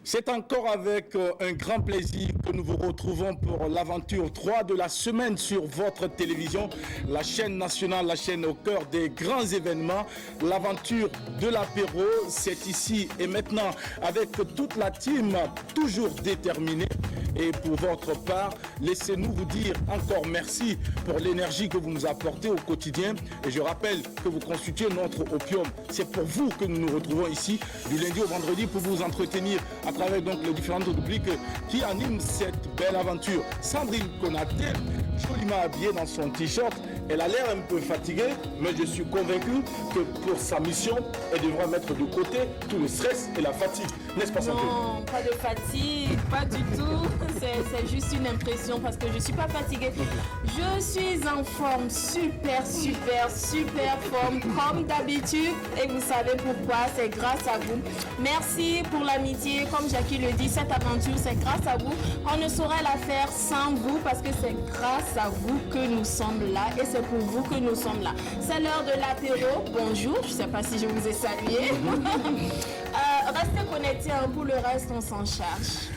C'est encore avec un grand plaisir que nous vous retrouvons pour l'aventure 3 de la semaine sur votre télévision, la chaîne nationale, la chaîne au cœur des grands événements. L'aventure de l'apéro, c'est ici et maintenant avec toute la team toujours déterminée. Et pour votre part, laissez-nous vous dire encore merci pour l'énergie que vous nous apportez au quotidien. Et je rappelle que vous constituez notre opium. C'est pour vous que nous nous retrouvons ici du lundi au vendredi pour vous entretenir à travers donc les différentes rubriques qui animent cette belle aventure. Sandrine Konaté, joliment habillée dans son t-shirt, elle a l'air un peu fatiguée, mais je suis convaincu que pour sa mission, elle devra mettre de côté tout le stress et la fatigue. N'est-ce pas, Sandrine? Non, pas de fatigue, pas du tout. C'est juste une impression parce que je ne suis pas fatiguée. Je suis en forme, super forme, comme d'habitude. Et vous savez pourquoi? C'est grâce à vous. Merci pour l'amitié. Comme Jackie le dit, cette aventure, c'est grâce à vous. On ne saurait la faire sans vous parce que c'est grâce à vous que nous sommes là. Et c'est pour vous que nous sommes là. C'est l'heure de l'apéro. Bonjour, je ne sais pas si je vous ai salué. Restez connectés, pour le reste, on s'en charge.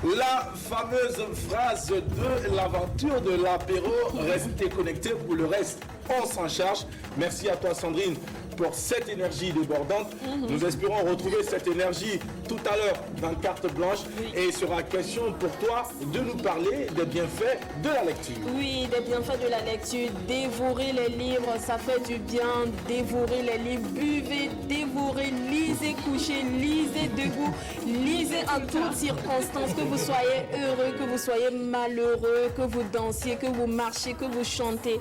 La fameuse phrase de l'aventure de l'apéro, restez connectés, pour le reste, on s'en charge. Merci à toi, Sandrine, pour cette énergie débordante. Nous espérons retrouver cette énergie tout à l'heure dans Carte Blanche. Oui. Et il sera question pour toi de nous parler des bienfaits de la lecture. Oui, des bienfaits de la lecture. Dévorer les livres, ça fait du bien. Dévorer les livres. Buvez, dévorez, lisez, couchez, lisez debout. Lisez en toutes circonstances. Que vous soyez heureux, que vous soyez malheureux, que vous dansiez, que vous marchiez, que vous chantez.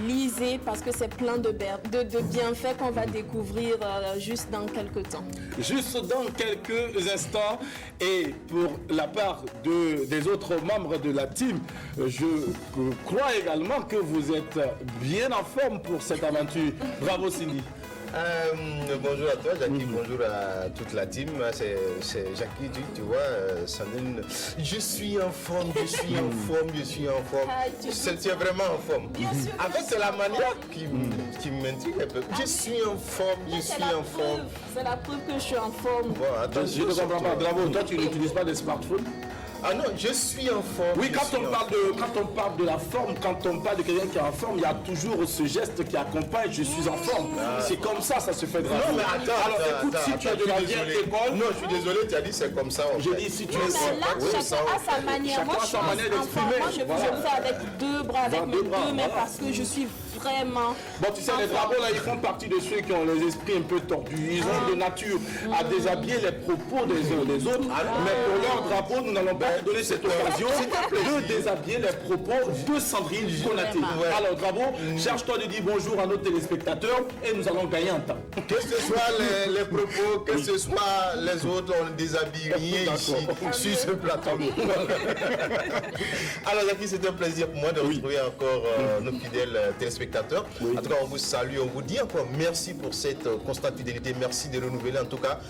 Lisez parce que c'est plein de bienfaits qu'on va découvrir juste dans quelques temps. Juste dans quelques instants, et pour la part des autres membres de la team, je crois également que vous êtes bien en forme pour cette aventure. Bravo, Cindy. Bonjour à toi, Jackie, bonjour à toute la team. C'est Jackie, tu vois, Sandrine. Je suis en forme, je suis en forme. Tu es vraiment en forme. Bien sûr. En fait, c'est la manière qui m'intrigue un peu. Je suis en forme, C'est la preuve que je suis en forme. Bon, attends, Je ne comprends pas. Bravo, toi, tu n'utilises pas des smartphones? Ah non, je suis en forme. Oui, quand on parle de la forme, quand on parle de quelqu'un qui est en forme, il y a toujours ce geste qui accompagne, je suis en forme. C'est comme ça se fait de la Non, vie. mais attends, alors écoute, si tu es de la vieille école... Non, je suis désolé, tu as dit c'est comme ça. Je dis, si tu Non, es... mais là, chacun a sa manière. Moi, je suis en forme. Moi, je le fais avec deux bras, avec mes deux mains, parce que je suis vraiment... Bon, tu sais, les dragons, là, ils font partie de ceux qui ont les esprits un peu tordus. Ils ont de nature à déshabiller les propos des uns des autres. Mais pour leur drapeau, nous n'allons pas donner cette occasion de déshabiller les propos de Sandrine Konaté. Alors, Drabo, cherche-toi de dire bonjour à nos téléspectateurs et nous allons gagner un temps. Que ce soit les propos, que ce soit les autres, on ne déshabille rien ici, sur ce plateau. Alors, Jackie, c'est un plaisir pour moi de retrouver encore nos fidèles téléspectateurs. En tout cas, on vous salue, on vous dit encore merci pour cette constante fidélité. Merci de renouveler en tout cas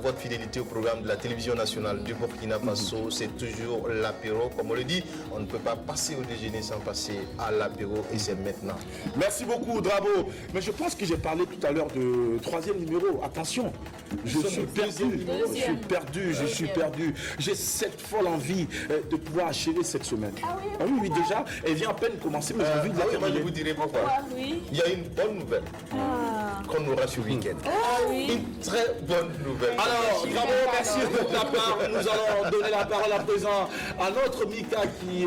votre fidélité au programme de la télévision nationale du Burkina Faso. C'est toujours l'apéro. Comme on le dit, on ne peut pas passer au déjeuner sans passer à l'apéro et c'est maintenant. Merci beaucoup, Drabo. Mais je pense que j'ai parlé tout à l'heure de troisième numéro. Attention, je suis perdu. Je suis perdu. J'ai cette folle envie de pouvoir achever cette semaine. Ah oui, oui, déjà. Elle vient à peine commencer, mais j'ai envie de la Moi, terminer. je vous dirai pourquoi. Oui. Il y a une bonne nouvelle qu'on aura ce week-end. Oui. Une très bonne nouvelle. Alors, Drabo, merci de ta part. Nous allons donner la parole à présent à notre Mika qui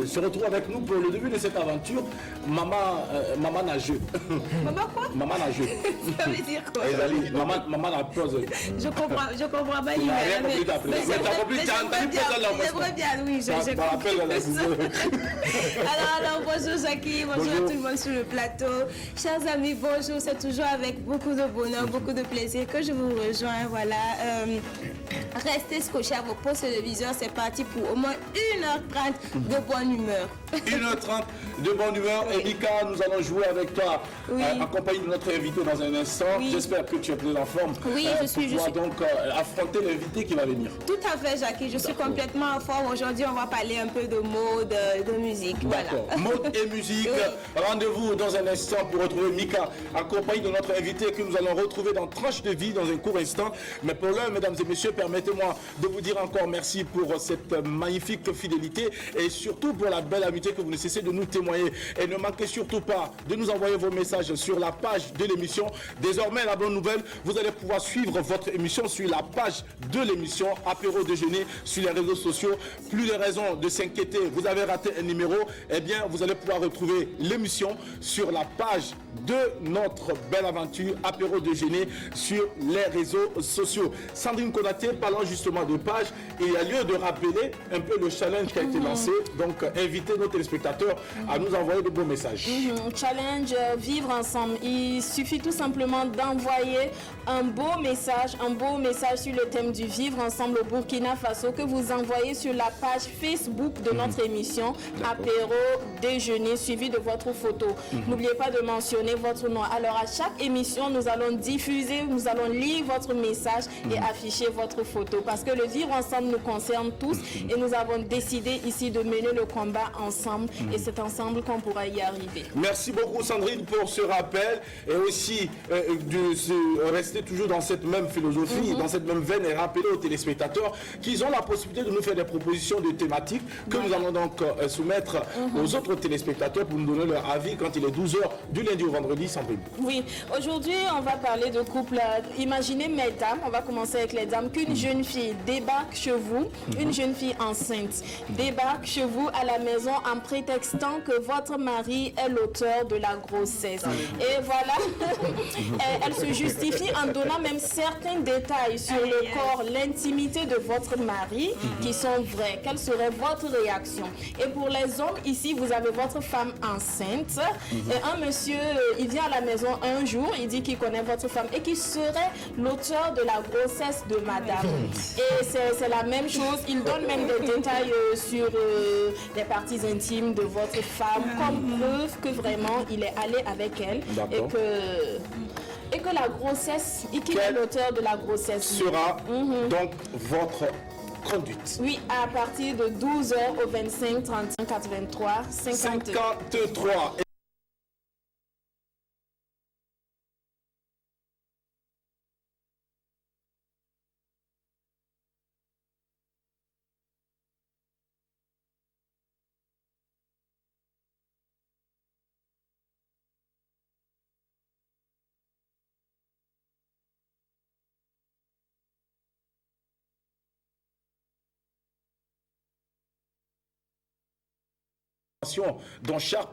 se retrouve avec nous pour le début de cette aventure. Maman nageux. Maman quoi? Maman nageux. Ça veut dire quoi? Maman la pose. Je comprends pas l'idée. rien compris d'après. Mais t'as compris, t'as entendu poser la j'aimerais bien, oui, j'ai compris. Alors, bonjour Jackie, bonjour à tout le monde sur le plateau. Chers amis, bonjour, c'est toujours avec beaucoup de bonheur, beaucoup de plaisir que je vous rejoins, voilà. Restez scotchés à vos postes téléviseurs, c'est parti pour au moins 1h30 de bonne humeur. 1h30 de bonne humeur. Et Mika, nous allons jouer avec toi, accompagné de notre invité dans un instant. J'espère que tu es très en forme. Oui, je suis. Donc affronter l'invité qui va venir. Tout à fait, Jackie. Je suis complètement en forme. Aujourd'hui, on va parler un peu de mode, de musique. D'accord. Voilà. Mode et musique. Rendez-vous dans un instant pour retrouver Mika, accompagné de notre invité que nous allons retrouver dans Tranche de vie dans un court instant. Mais pour l'heure, mesdames et messieurs, permettez-moi de vous dire encore merci pour cette magnifique fidélité et surtout pour la belle amitié que vous ne cessez de nous témoigner. Et ne manquez surtout pas de nous envoyer vos messages sur la page de l'émission. Désormais, la bonne nouvelle, vous allez pouvoir suivre votre émission sur la page de l'émission Apéro Déjeuner sur les réseaux sociaux. Plus de raisons de s'inquiéter. Vous avez raté un numéro, eh bien, vous allez pouvoir retrouver l'émission sur la page de notre belle aventure Apéro Déjeuner sur les réseaux sociaux. Sandrine Konaté, parlant justement de page, il y a lieu de rappeler un peu le challenge qui a été lancé. Donc, inviter nos téléspectateurs à nous envoyer de beaux messages. Challenge vivre ensemble. Il suffit tout simplement d'envoyer un beau message sur le thème du vivre ensemble au Burkina Faso que vous envoyez sur la page Facebook de notre émission Apéro Déjeuner suivi de votre photo. N'oubliez pas de mentionner votre nom. Alors à chaque émission, nous allons diffuser, nous allons lire votre message et afficher votre photo parce que le vivre ensemble nous concerne tous et nous avons décidé ici de mener le combat ensemble et c'est ensemble qu'on pourra y arriver. Merci beaucoup Sandrine pour ce rappel et aussi de rester toujours dans cette même philosophie, dans cette même veine et rappeler aux téléspectateurs qu'ils ont la possibilité de nous faire des propositions de thématiques que nous allons donc soumettre aux autres téléspectateurs pour nous donner leur avis quand il est 12h du lundi au vendredi sans paiement. Oui, aujourd'hui on va parler de couple. Imaginez mesdames, on va commencer avec les dames, qu'une jeune fille débarque chez vous, une jeune fille enceinte débarque chez vous à la maison en prétextant que votre mari est l'auteur de la grossesse. Et voilà, elle se justifie en donnant même certains détails sur le corps, l'intimité de votre mari qui sont vrais. Quelle serait votre réaction? Et pour les hommes, ici, vous avez votre femme enceinte et un monsieur, il vient à la maison un jour, il dit qu'il connaît votre femme et qu'il serait l'auteur de la grossesse de madame. Et c'est la même chose, il donne même des détails sur les parties intimes de votre femme comme preuve que vraiment il est allé avec elle et que la grossesse, et qu'il est l'auteur de la grossesse. Sera donc votre conduite. Oui, à partir de 12h au 25 35 83 53. Dans chaque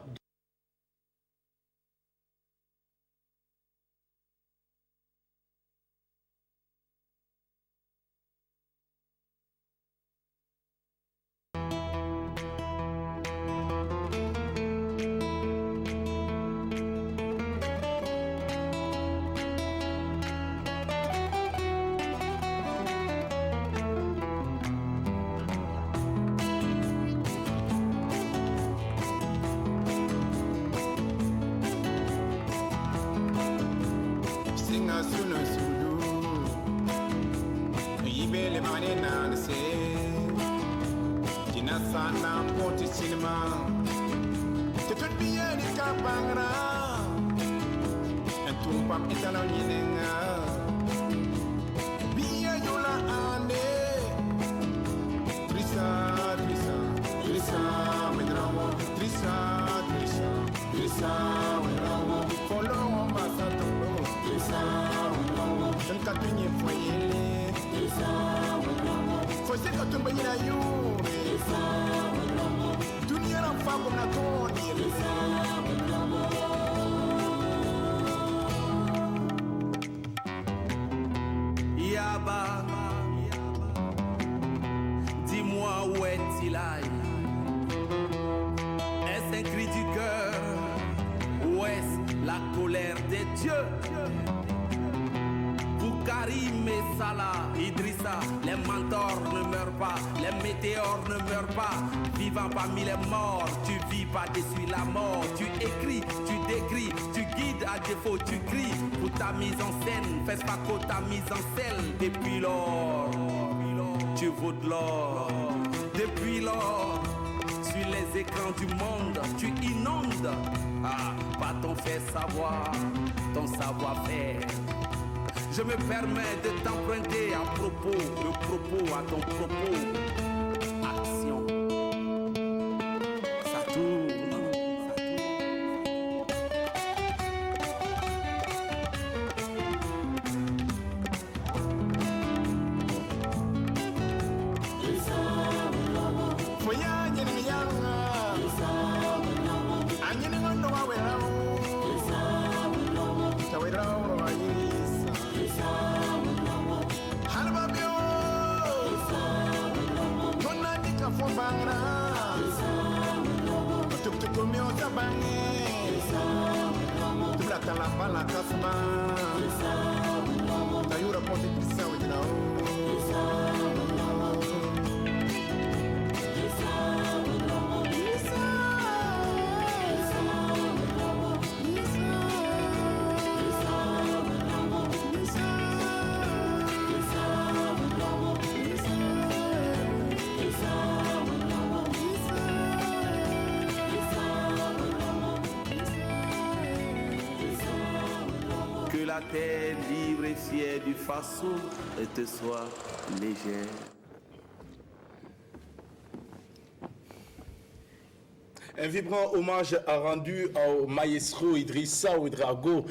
Dis-moi où est-il aille? Est-ce un cri du cœur ou est-ce la colère des dieux? Pour Karim et Salah, Idrissa, les mentors ne meurent pas, les météores ne meurent pas, vivant parmi les morts. Tu vis par-dessus la mort. Tu écris, tu décris, tu guides, à défaut tu cries. Pour ta mise en scène, fais pas qu'au ta mise en selle. Depuis lors, tu vaux de l'or. Depuis lors, sur les écrans du monde, tu inondes. Pas ton fait savoir, ton savoir-faire. Je me permets de t'emprunter à propos, le propos à ton propos. Action. Ça tourne. Que la terre libre et fière du Faso te soit légère. Un vibrant hommage a rendu au maestro Idrissa Ouedraogo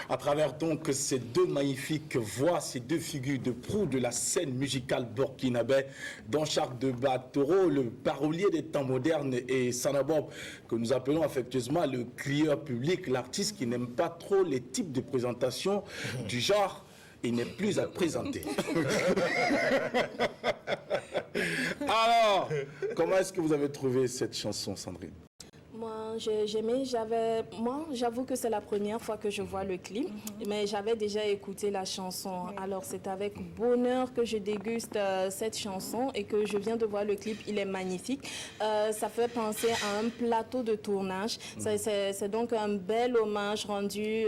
à travers donc ces deux magnifiques voix, ces deux figures de proue de la scène musicale burkinabé, dont Charles de Batoro, le parolier des temps modernes, et Sanabob, que nous appelons affectueusement le crieur public, l'artiste qui n'aime pas trop les types de présentation du genre. Il n'est plus à présenter. Alors, comment est-ce que vous avez trouvé cette chanson, Sandrine? Moi, j'avoue que c'est la première fois que je vois le clip, mais j'avais déjà écouté la chanson. Alors, c'est avec bonheur que je déguste cette chanson et que je viens de voir le clip. Il est magnifique. Ça fait penser à un plateau de tournage. C'est donc un bel hommage rendu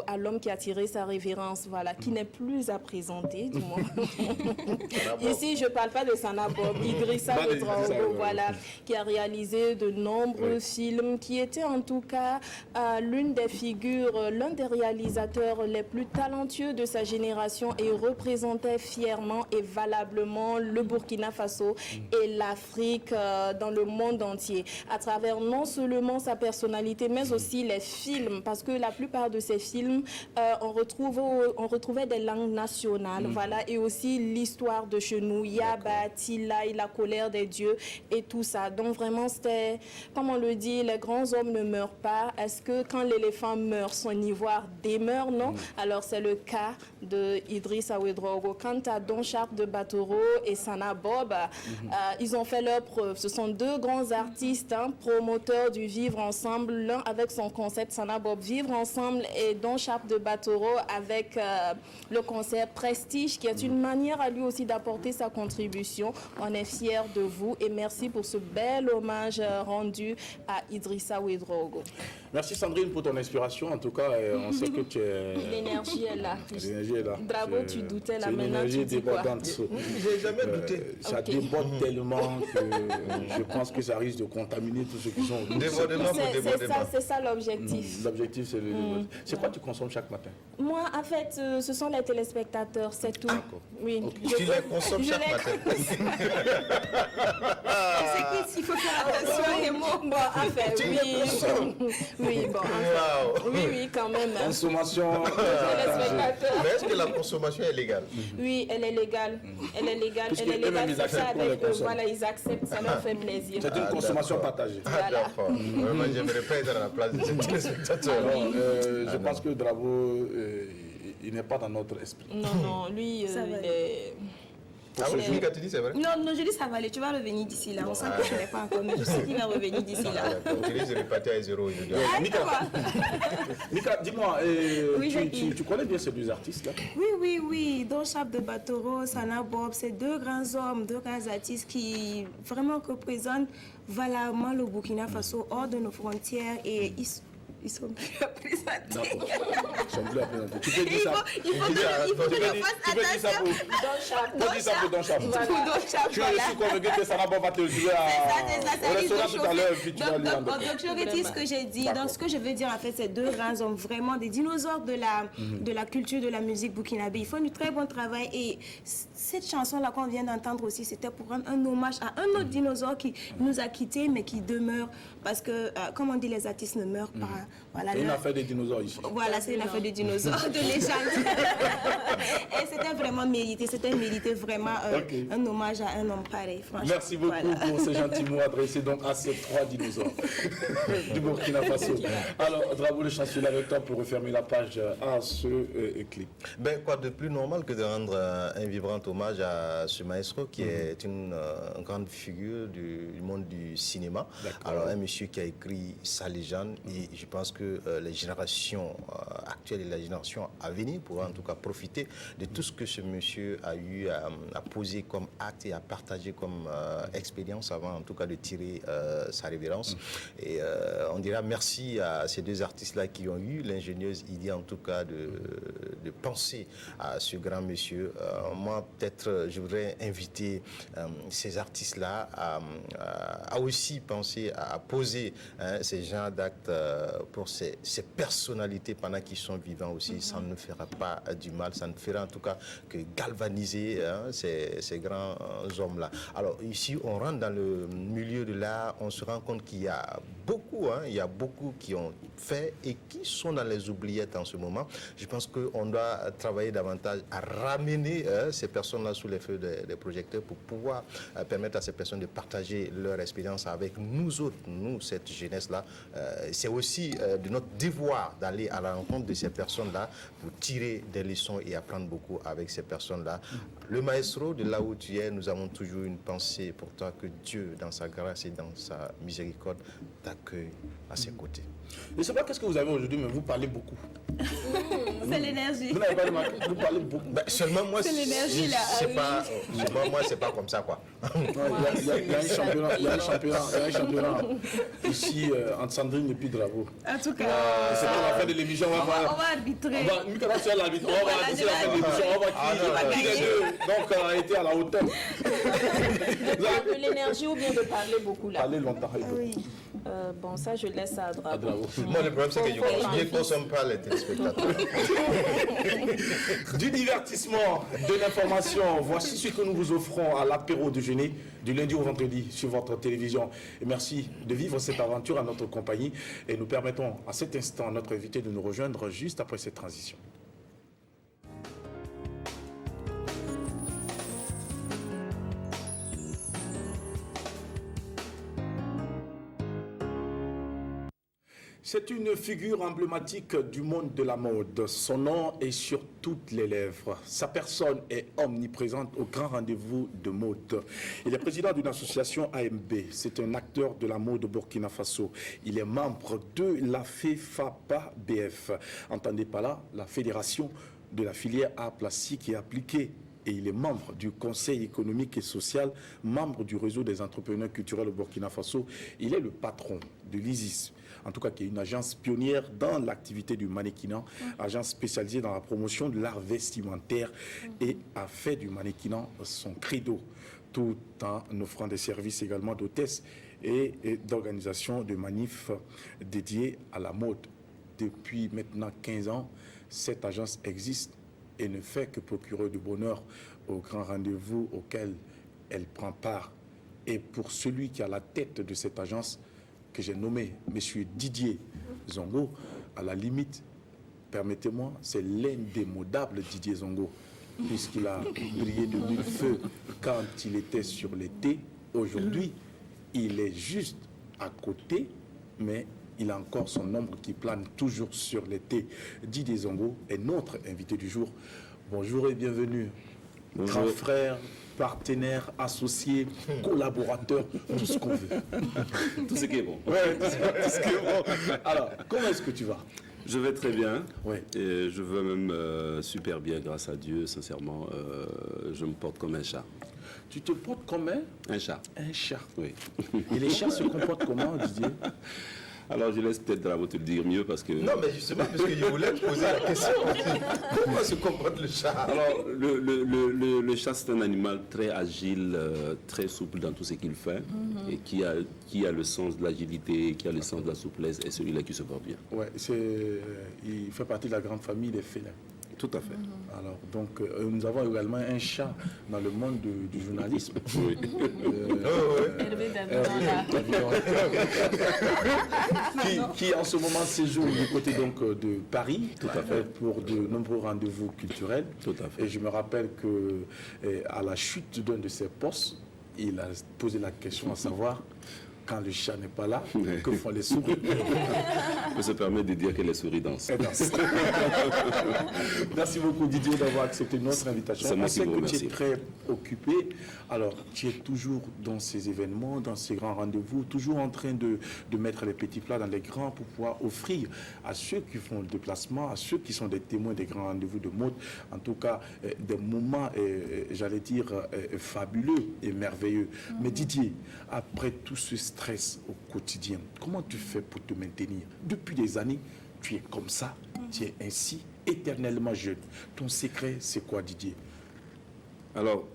à l'homme qui a tiré sa révérence, voilà, qui n'est plus à présenter, du moins. Ici, je ne parle pas de Sanabob, Idrissa Ouedraogo, voilà, qui a réalisé de nombreux films, qui était en tout cas l'une des figures, l'un des réalisateurs les plus talentueux de sa génération et représentait fièrement et valablement le Burkina Faso et l'Afrique dans le monde entier, à travers non seulement sa personnalité, mais aussi les films, parce que la plupart de ces films, on retrouvait des langues nationales, voilà, et aussi l'histoire de chez nous, Yaba, Tilay, la colère des dieux et tout ça. Donc vraiment, c'était, comme on le dit, les grands hommes ne meurent pas. Est-ce que quand l'éléphant meurt, son ivoire demeure? Non. Alors c'est le cas de Idrissa Ouedraogo. Quant à Don Charles de Batoro et Sanabob, ils ont fait leur preuve. Ce sont deux grands artistes, promoteurs du vivre ensemble, l'un avec son concept Sanabob Vivre ensemble et Don Charles de Batoro avec le concept Prestige, qui est une manière à lui aussi d'apporter sa contribution. On est fiers de vous et merci pour ce bel hommage rendu à Idrissa Ouedraogo. Merci Sandrine pour ton inspiration. En tout cas, on sait que tu es... L'énergie est là. L'énergie est là. Bravo, tu doutais là, maintenant l'énergie tu dis quoi? J'ai jamais douté. Ça déborde tellement que je pense que ça risque de contaminer tous ceux qui sont autour. C'est ça l'objectif. L'objectif, c'est le... C'est quoi tu consommes chaque matin? Moi, en fait, ce sont les téléspectateurs, c'est tout. Oui. Okay. Tu les consommes chaque matin. C'est qu'il faut faire attention les mots. Bon, en fait, oui, bon, oui, quand même. Consommation. Mais est-ce que la consommation est légale? Oui, elle est légale. Elle est légale. Elle est légale. C'est ça avec eux. Voilà, ils acceptent. Ça leur fait plaisir. C'est une consommation partagée. D'accord. Moi, j'aimerais pas être à la place de ces téléspectateurs. Je pense que Dravo, il n'est pas dans notre esprit. Non, lui, il est... Ah oui, Mika, tu dis c'est vrai? Non, je dis ça va aller, tu vas revenir d'ici là. On sent que je n'ai pas encore, mais je sais qu'il va revenir d'ici là. Tu dis, je vais partir à 0 aujourd'hui. Mika, dis-moi, Oui, tu connais bien ces deux artistes-là? Oui. Don Chap de Batoro, Sana Bob, c'est deux grands hommes, deux grands artistes qui vraiment représentent valablement le Burkina Faso hors de nos frontières et ils sont plus représentés. Ils sont plus représentés. Tu peux dire ça. Il faut que je fasse attention. Pour dire ça pour Don Chap. Je suis convaincu que Sana Bob va te le dire au restaurant tout à l'heure, puis tu vas lui rendre. Donc je répète ce que j'ai dit. Donc ce que je veux dire en fait, c'est deux grands hommes, vraiment des dinosaures de la culture, de la musique burkinabé. Ils font du très bon travail et cette chanson-là qu'on vient d'entendre aussi, c'était pour rendre un hommage à un autre dinosaure qui nous a quittés mais qui demeure parce que, comme on dit, les artistes ne meurent pas. Voilà, c'est une affaire des dinosaures ici. Voilà, c'est une affaire des dinosaures, de légende. Et c'était vraiment mérité, vraiment un hommage à un homme pareil, franchement. Merci beaucoup pour ces gentils mots adressés donc à ces trois dinosaures du Burkina Faso. Alors, Drabo le chancelier avec toi pour refermer la page à ce clip. Ben, quoi de plus normal que de rendre un vibrant hommage à ce maestro qui est une grande figure du monde du cinéma. Alors, un monsieur qui a écrit sa légende et je pense que les générations actuelles et la génération à venir pourront en tout cas profiter de tout ce que ce monsieur a eu à poser comme acte et à partager comme expérience avant en tout cas de tirer sa révérence. Et on dira merci à ces deux artistes-là qui ont eu l'ingénieuse idée en tout cas de penser à ce grand monsieur. Moi peut-être je voudrais inviter ces artistes-là à aussi penser à poser ces genres d'actes pour ces personnalités pendant qu'ils sont vivants aussi. Ça ne fera pas du mal, ça ne fera en tout cas que galvaniser ces grands hommes-là. Alors ici, on rentre dans le milieu de l'art, on se rend compte qu'il y a beaucoup qui ont fait et qui sont dans les oubliettes en ce moment. Je pense qu'on doit travailler davantage à ramener ces personnes-là sous les feux des projecteurs pour pouvoir permettre à ces personnes de partager leur expérience avec nous autres, nous, cette jeunesse-là. C'est aussi de notre devoir d'aller à la rencontre de ces personnes-là pour tirer des leçons et apprendre beaucoup avec ces personnes-là. Le maestro, de là où tu es, nous avons toujours une pensée pour toi, que Dieu, dans sa grâce et dans sa miséricorde, t'accueille à ses côtés. Je ne sais pas qu'est-ce que vous avez aujourd'hui, mais vous parlez beaucoup. C'est l'énergie. Vous n'avez pas remarqué, vous parlez beaucoup. Ben, seulement moi, c'est l'énergie là. Moi, c'est pas comme ça, quoi. Il y a un championnat ici entre Sandrine et puis Drabo. En tout cas, c'est pour la fin de l'émission. On va arbitrer. On va arbitrer la fin de l'émission. On va qui des deux donc a été à la hauteur. De l'énergie ou bien de parler beaucoup là? Parler longtemps. Oui. Bon, ça, je laisse à Drabo. Moi, le problème, c'est que je ne consomme pas les téléspectateurs. Du divertissement, de l'information, voici ce que nous vous offrons à l'apéro déjeuner du lundi au vendredi sur votre télévision. Et merci de vivre cette aventure à notre compagnie et nous permettons à cet instant à notre invité de nous rejoindre juste après cette transition. C'est une figure emblématique du monde de la mode. Son nom est sur toutes les lèvres. Sa personne est omniprésente au grand rendez-vous de mode. Il est président d'une association AMB. C'est un acteur de la mode au Burkina Faso. Il est membre de la FEFAPA BF. Entendez par là, la fédération de la filière art plastique et appliqué. Et il est membre du Conseil économique et social, membre du réseau des entrepreneurs culturels au Burkina Faso. Il est le patron de l'ISIS, en tout cas qui est une agence pionnière dans l'activité du mannequinat, agence spécialisée dans la promotion de l'art vestimentaire et a fait du mannequinat son credo, tout en offrant des services également d'hôtesse et d'organisation de manifs dédiés à la mode. Depuis maintenant 15 ans, cette agence existe et ne fait que procurer du bonheur au grand rendez-vous auquel elle prend part. Et pour celui qui a la tête de cette agence, que j'ai nommé M. Didier Zongo, à la limite, permettez-moi, c'est l'indémodable Didier Zongo, puisqu'il a brillé de mille feux quand il était sur l'été. Aujourd'hui, il est juste à côté, mais il a encore son ombre qui plane toujours sur l'été. Didier Zongo est notre invité du jour. Bonjour et bienvenue. Bonjour. Grand frère, partenaire, associé, collaborateur, tout ce qu'on veut. Tout ce qui est bon. Ouais, tout ce qui est bon. Alors, comment est-ce que tu vas? Je vais très bien. Ouais. Et je vais même super bien, grâce à Dieu, sincèrement. Je me porte comme un chat. Tu te portes comme Un chat. un chat. Oui. Et les chats se comportent comment, Didier? Alors, je laisse peut-être Bravo te le dire mieux parce que... Non, mais justement, parce que je voulais te poser la question. Comment se comporte le chat? Alors, le chat, c'est un animal très agile, très souple dans tout ce qu'il fait, et qui a le sens de l'agilité, qui a le sens de la souplesse, et celui-là qui se porte bien. Ouais, il fait partie de la grande famille des félins. Tout à fait. Alors, donc, nous avons également un chat dans le monde du journalisme. Oui. Hervé David, qui en ce moment séjourne du côté donc, de Paris, tout à fait, pour de nombreux rendez-vous culturels. Tout à fait. Et je me rappelle que à la chute d'un de ses postes, il a posé la question à savoir quand le chat n'est pas là, que font les souris? On peut se permettre de dire que les souris dansent. Merci beaucoup Didier d'avoir accepté notre invitation. C'est moi On qui sait vous que tu remercie. es très occupé. Alors, tu es toujours dans ces événements, dans ces grands rendez-vous, toujours en train de mettre les petits plats dans les grands pour pouvoir offrir à ceux qui font le déplacement, à ceux qui sont des témoins des grands rendez-vous de mode, en tout cas des moments, j'allais dire, fabuleux et merveilleux. Mais Didier, après tout ce stress au quotidien, comment tu fais pour te maintenir? Depuis des années, tu es comme ça, tu es ainsi, éternellement jeune. Ton secret, c'est quoi, Didier? Alors,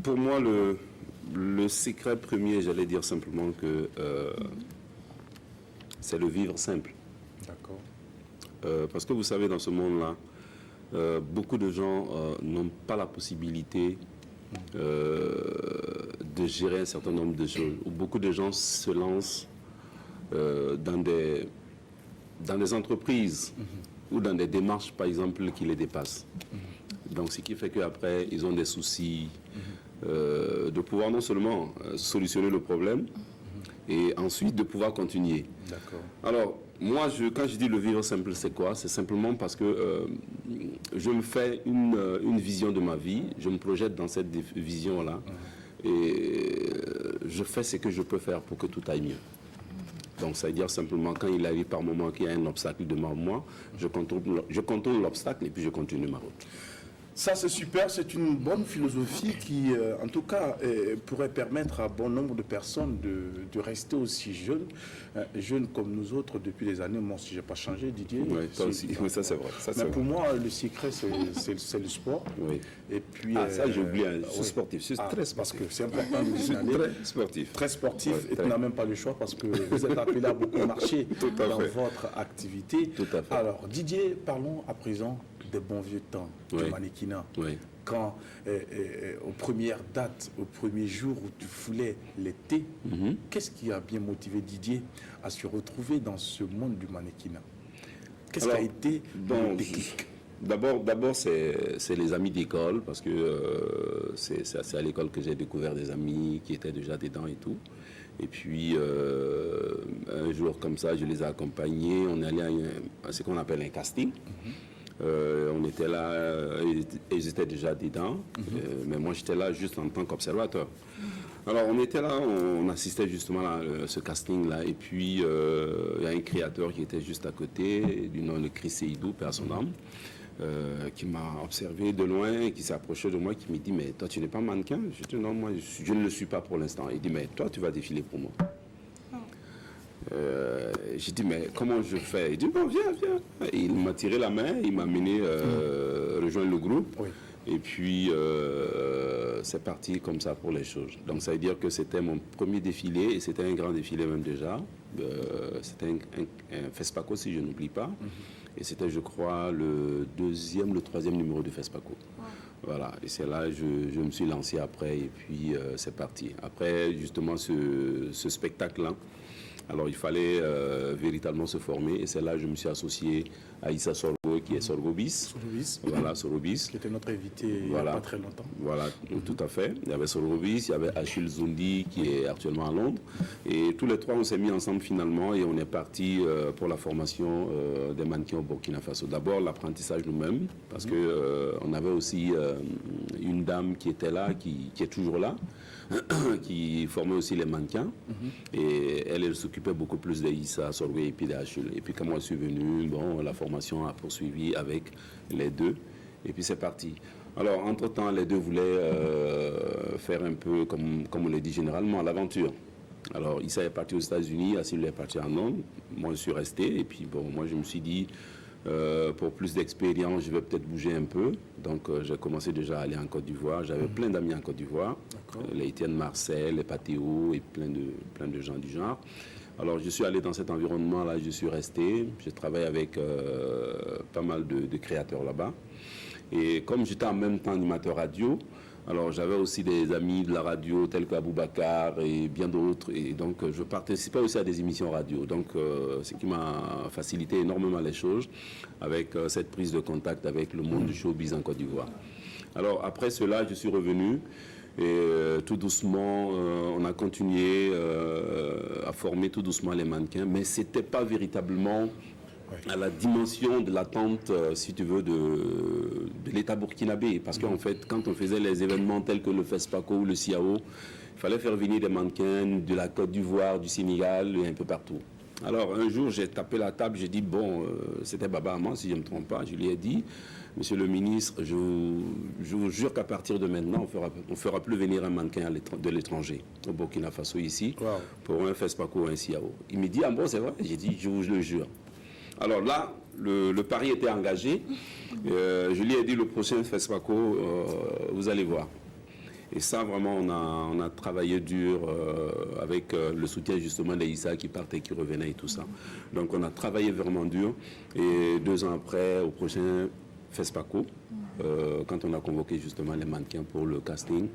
pour moi, le secret premier, j'allais dire simplement que c'est le vivre simple. D'accord. Parce que vous savez, dans ce monde-là, beaucoup de gens n'ont pas la possibilité de gérer un certain nombre de choses. Beaucoup de gens se lancent dans des entreprises ou dans des démarches, par exemple, qui les dépassent. Donc, ce qui fait qu'après, ils ont des soucis de pouvoir non seulement solutionner le problème, et ensuite de pouvoir continuer. D'accord. Alors, moi, quand je dis le vivre simple, c'est quoi? C'est simplement parce que je me fais une vision de ma vie, je me projette dans cette vision-là, et je fais ce que je peux faire pour que tout aille mieux. Donc, ça veut dire simplement, quand il arrive par moment qu'il y a un obstacle devant moi, je contourne l'obstacle et puis je continue ma route. Ça, c'est super, c'est une bonne philosophie qui, en tout cas, pourrait permettre à bon nombre de personnes de rester aussi jeunes comme nous autres depuis des années. Moi, si je n'ai pas changé, Didier. Oui, toi aussi. Oui, ça c'est vrai. Mais pour moi, le secret, c'est le sport. Oui. Et puis, ça, j'ai oublié, je suis oui. sportif, je suis très sportif. Parce que c'est important de signaler. Très sportif. Très sportif, Ouais, et très. tu n'as même pas le choix parce que vous êtes appelé à beaucoup marcher à dans fait. votre activité. Tout à fait. Alors, Didier, parlons à présent des bons vieux temps du Oui. mannequinat. Oui. Quand, aux premières dates, aux premiers jours où tu foulais l'été, qu'est-ce qui a bien motivé Didier à se retrouver dans ce monde du mannequinat? Qu'est-ce qui a Alors, été bon, le déclic? D'abord, c'est les amis d'école, parce que c'est à l'école que j'ai découvert des amis qui étaient déjà dedans et tout. Et puis, un jour comme ça, je les ai accompagnés. On est allé à ce qu'on appelle un casting. On était là, ils étaient déjà dedans, mais moi j'étais là juste en tant qu'observateur. Alors on était là, on assistait justement à ce casting-là, et puis il y a un créateur qui était juste à côté, du nom de Chris Seydou, père à son âme, qui m'a observé de loin, et qui s'est approché de moi, qui me dit, mais toi tu n'es pas mannequin? Je dis, non, moi je ne le suis pas pour l'instant. Il dit, mais toi tu vas défiler pour moi. J'ai dit, mais comment je fais? Il dit, bon, viens. Et il m'a tiré la main, il m'a amené rejoindre le groupe. Oui. Et puis, c'est parti comme ça pour les choses. Donc, ça veut dire que c'était mon premier défilé, et c'était un grand défilé même déjà. C'était un FESPACO, si je n'oublie pas. Et c'était, je crois, le troisième numéro de FESPACO. Voilà, et c'est là que je me suis lancé après, et puis c'est parti. Après, justement, ce spectacle-là, alors il fallait véritablement se former, et c'est là que je me suis associé à Issa Sorgo, qui est Sorgobis. Voilà, Sorgobis. Qui était notre invité il n'y a pas très longtemps. Voilà, tout à fait. Il y avait Sorgobis, il y avait Achille Zoundi qui est actuellement à Londres. Et tous les trois, on s'est mis ensemble finalement et on est parti pour la formation des mannequins au Burkina Faso. D'abord, l'apprentissage nous-mêmes, parce que on avait aussi une dame qui était là, qui est toujours là, qui formait aussi les mannequins. Et elle s'occupait beaucoup plus des Issa, Sorgwe et puis des Achille. Et puis quand moi je suis venu, bon, la formation a poursuivi avec les deux. Et puis c'est parti. Alors, entre-temps, les deux voulaient faire un peu, comme on le dit généralement, l'aventure. Alors, Issa est parti aux États-Unis, Achille est parti en Londres. Moi, je suis resté. Et puis, bon, moi, je me suis dit, pour plus d'expérience, je vais peut-être bouger un peu. Donc, j'ai commencé déjà à aller en Côte d'Ivoire. J'avais plein d'amis en Côte d'Ivoire. Les Étienne Marcel, les Patéo et plein de gens du genre. Alors, je suis allé dans cet environnement-là, je suis resté. J'ai travaillé avec pas mal de créateurs là-bas. Et comme j'étais en même temps animateur radio, alors j'avais aussi des amis de la radio tels qu'Aboubacar et bien d'autres. Et donc, je participais aussi à des émissions radio. Donc, ce qui m'a facilité énormément les choses avec cette prise de contact avec le monde du showbiz en Côte d'Ivoire. Alors, après cela, je suis revenu. Et tout doucement, on a continué à former tout doucement les mannequins, mais ce n'était pas véritablement à la dimension de l'attente, si tu veux, de l'État burkinabé. Parce qu'en fait, quand on faisait les événements tels que le FESPACO ou le CIAO, il fallait faire venir des mannequins de la Côte d'Ivoire, du Sénégal et un peu partout. Alors, un jour, j'ai tapé la table, j'ai dit, bon, c'était Baba Amman, si je ne me trompe pas, je lui ai dit, Monsieur le ministre, je vous jure qu'à partir de maintenant, on fera plus venir un mannequin de l'étranger, au Burkina Faso ici, pour un FESPACO ou un CIAO. Il me dit, ah bon, c'est vrai? J'ai dit, je vous le jure. Alors là, le pari était engagé. Je lui ai dit, le prochain FESPACO, vous allez voir. Et ça, vraiment, on a travaillé dur avec le soutien justement des Issa qui partaient, qui revenaient et tout ça. Donc, on a travaillé vraiment dur. Et 2 ans après, au prochain FESPACO, quand on a convoqué justement les mannequins pour le casting,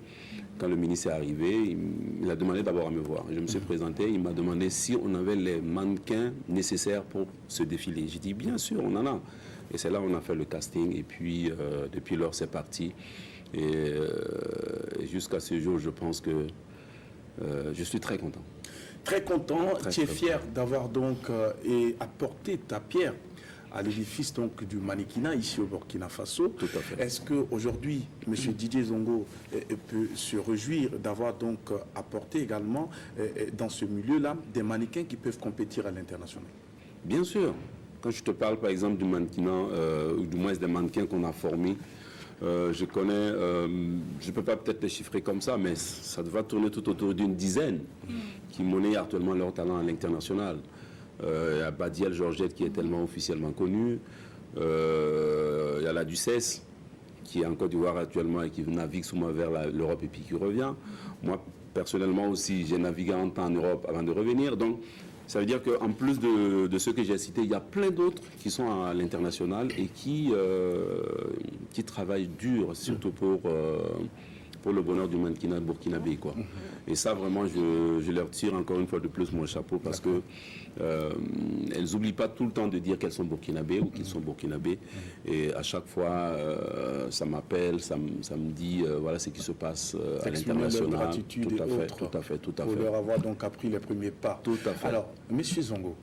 quand le ministre est arrivé, il a demandé d'abord à me voir. Je me suis présenté, il m'a demandé si on avait les mannequins nécessaires pour ce défilé. J'ai dit, bien sûr, on en a. Et c'est là où on a fait le casting. Et puis, depuis lors, c'est parti. Et jusqu'à ce jour, je pense que je suis très content. Très content. Tu es fier d'avoir donc apporté ta pierre à l'édifice donc du mannequinat ici au Burkina Faso. Tout à fait. Est-ce qu'aujourd'hui, M. Didier Zongo peut se réjouir d'avoir donc apporté également dans ce milieu-là des mannequins qui peuvent compétir à l'international? Bien sûr. Quand je te parle par exemple du mannequinat, ou du moins des mannequins qu'on a formés, je connais, je ne peux pas peut-être les chiffrer comme ça, mais ça va tourner tout autour d'une dizaine qui monnaient actuellement leur talent à l'international. Il y a Badiel Georgette qui est tellement officiellement connu. Il y a la Ducesse qui est en Côte d'Ivoire actuellement et qui navigue souvent vers l'Europe et puis qui revient. Moi, personnellement aussi, j'ai navigué un temps en Europe avant de revenir. Donc, ça veut dire qu'en plus de ceux que j'ai cités, il y a plein d'autres qui sont à l'international et qui travaillent dur, surtout pour le bonheur du mannequinat burkinabé, quoi. Et ça, vraiment, je leur tire encore une fois de plus mon chapeau parce que elles n'oublient pas tout le temps de dire qu'elles sont burkinabées ou qu'ils sont burkinabés. Et à chaque fois, ça m'appelle, ça me dit, voilà ce qui se passe à l'international. Gratitude tout à fait, autres, tout à fait, tout à pour fait. leur avoir donc appris les premiers pas. Tout à fait. Alors, Monsieur Zongo,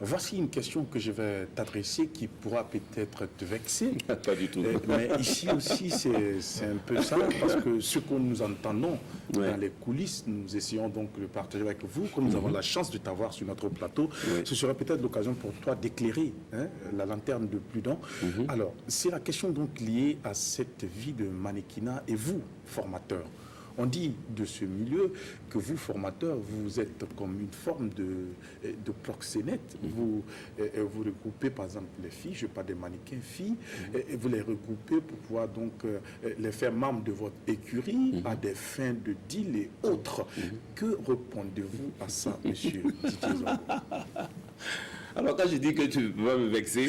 voici une question que je vais t'adresser qui pourra peut-être te vexer. Pas du tout. Mais ici aussi, c'est un peu ça, parce que ce que nous entendons dans les coulisses, nous essayons donc de partager avec vous, comme nous avons la chance de t'avoir sur notre plateau. Ce sera peut-être l'occasion pour toi d'éclairer la lanterne de plus d'un. Alors, c'est la question donc liée à cette vie de mannequinat et vous, formateur. On dit de ce milieu que vous, formateurs, vous êtes comme une forme de proxénète. Vous regroupez, par exemple, les filles, je parle des mannequins filles, et vous les regroupez pour pouvoir donc les faire membres de votre écurie à des fins de deal et autres. Que répondez-vous à ça, monsieur Didier Zongo? Alors, quand je dis que tu vas me vexer,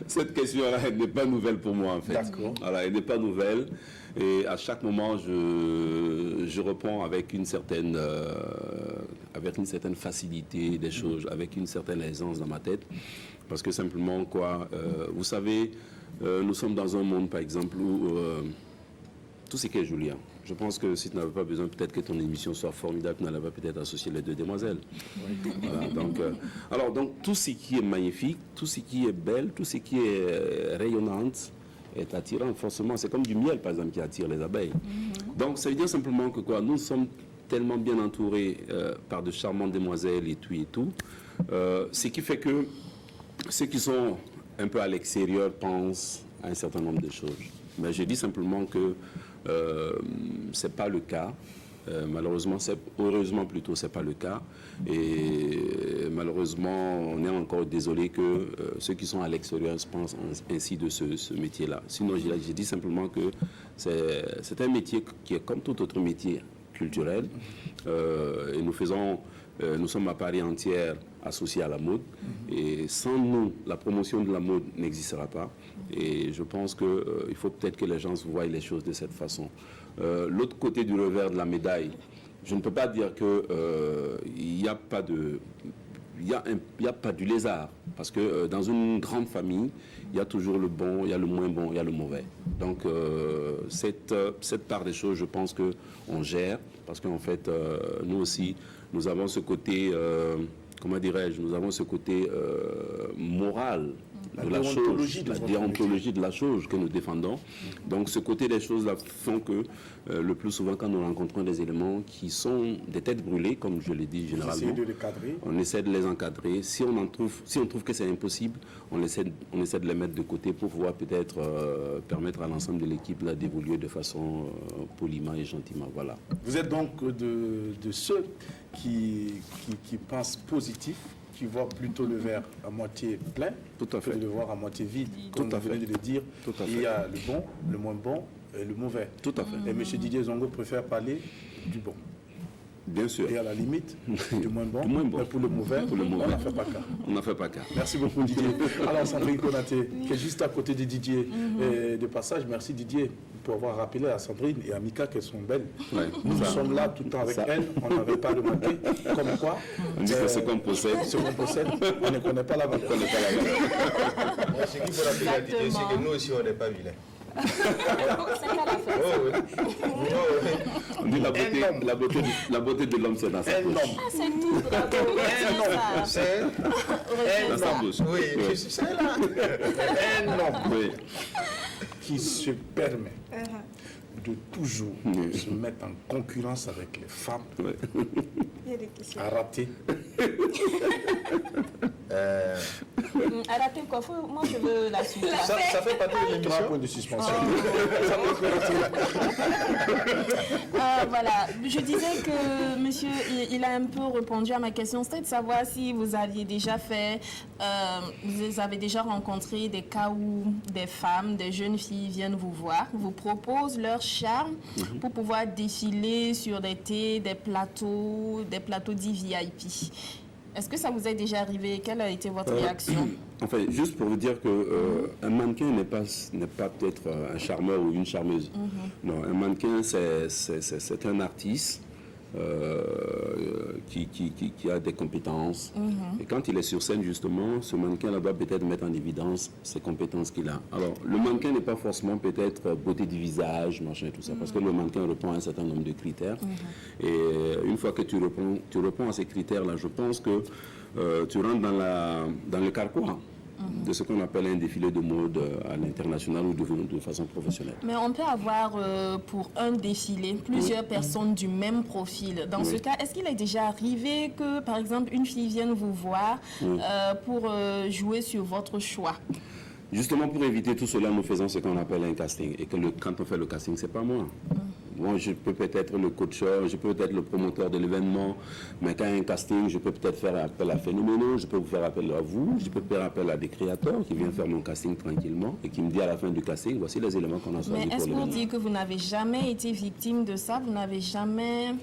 cette question-là, elle n'est pas nouvelle pour moi, en fait. D'accord. Voilà, elle n'est pas nouvelle. Et à chaque moment, je réponds avec une certaine facilité des choses, avec une certaine aisance dans ma tête. Parce que simplement, vous savez, nous sommes dans un monde, par exemple, où tout ce qui est Julien. Je pense que si tu n'avais pas besoin, peut-être que ton émission soit formidable, tu n'allais pas peut-être associer les deux demoiselles. Voilà, donc, tout ce qui est magnifique, tout ce qui est belle, tout ce qui est rayonnante est attirant, forcément. C'est comme du miel, par exemple, qui attire les abeilles. Donc, ça veut dire simplement que nous sommes tellement bien entourés par de charmantes demoiselles et tout. Ce qui fait que ceux qui sont un peu à l'extérieur pensent à un certain nombre de choses. Mais je dis simplement que ce n'est pas le cas. Malheureusement, heureusement plutôt, ce n'est pas le cas. Et malheureusement, on est encore désolé que ceux qui sont à l'extérieur pensent ainsi de ce métier-là. Sinon, je dis simplement que c'est un métier qui est comme tout autre métier culturel. Et nous sommes à Paris entière associés à la mode. Et sans nous, la promotion de la mode n'existera pas. Et je pense qu'il faut peut-être que les gens voient les choses de cette façon. L'autre côté du revers de la médaille, je ne peux pas dire qu'il n'y a pas de... Il n'y a pas du lézard, parce que dans une grande famille, il y a toujours le bon, il y a le moins bon, il y a le mauvais. Donc cette part des choses, je pense qu'on gère, parce qu'en fait, nous aussi, nous avons ce côté, comment dirais-je, nous avons ce côté moral de la chose, la déontologie de la chose que nous défendons. Donc ce côté des choses-là font que le plus souvent quand nous rencontrons des éléments qui sont des têtes brûlées, comme je l'ai dit généralement, on essaie de les encadrer. Si on trouve que c'est impossible, on essaie de les mettre de côté pour pouvoir peut-être permettre à l'ensemble de l'équipe d'évoluer de façon poliment et gentiment. Voilà. Vous êtes donc de ceux qui pensent positif, qui voit plutôt le verre à moitié plein que de le voir à moitié vide. Comme vous venez de le dire, il y a le bon, le moins bon et le mauvais. Tout à fait. Et M. Didier Zongo préfère parler du bon. Bien sûr. Et à la limite, du moins bon. Mais pour le mauvais, on n'en fait pas cas. On n'en fait pas cas. Merci beaucoup Didier. Alors Sandrine Konaté, qui est juste à côté de Didier. Et de passage, merci Didier pour avoir rappelé à Sandrine et à Mika qu'elles sont belles. Ouais, nous sommes là tout le temps avec elles, on n'avait pas demandé. Comme quoi, on dit que ce qu'on possède, on ne connaît pas la valeur. Ce qu'il faut rappeler à Didier, c'est que nous aussi, on n'est pas vilains. On dit la beauté de l'homme, c'est dans sa bouche. C'est tout, bravo. C'est dans sa bouche. Oui, c'est là. Un homme qui se permet de toujours se mettre en concurrence avec les femmes, à rater. À rater quoi? Moi, je veux la suite. Ça fait partie de l'émission. 3 points de suspension. Voilà, je disais que monsieur, il a un peu répondu à ma question, c'était de savoir si vous aviez déjà vous avez déjà rencontré des cas où des femmes, des jeunes filles viennent vous voir, vous proposent leur charme pour pouvoir défiler sur des plateaux dits VIP. Est-ce que ça vous est déjà arrivé? Quelle a été votre réaction? Enfin, juste pour vous dire qu'un mannequin n'est pas peut-être un charmeur ou une charmeuse. Non, un mannequin, c'est un artiste qui a des compétences. Et quand il est sur scène, justement, ce mannequin-là doit peut-être mettre en évidence ces compétences qu'il a. Alors, le mannequin n'est pas forcément peut-être beauté du visage, machin, tout ça, parce que le mannequin répond à un certain nombre de critères. Et une fois que tu réponds à ces critères-là, je pense que tu rentres dans le carquois de ce qu'on appelle un défilé de mode à l'international ou de façon professionnelle. Mais on peut avoir pour un défilé plusieurs personnes du même profil. Dans ce cas, est-ce qu'il est déjà arrivé que, par exemple, une fille vienne vous voir pour jouer sur votre choix? Justement, pour éviter tout cela, nous faisons ce qu'on appelle un casting. Et que quand on fait le casting, c'est pas moi. Moi, je peux peut-être le coacheur, je peux peut-être le promoteur de l'événement, mais quand il y a un casting, je peux peut-être faire appel à Phénoméno, je peux vous faire appel à vous, je peux faire appel à des créateurs qui viennent faire mon casting tranquillement et qui me disent à la fin du casting, voici les éléments qu'on a choisis pour l'événement. Mais est-ce qu'on dit que vous n'avez jamais été victime de ça? Vous n'avez jamais...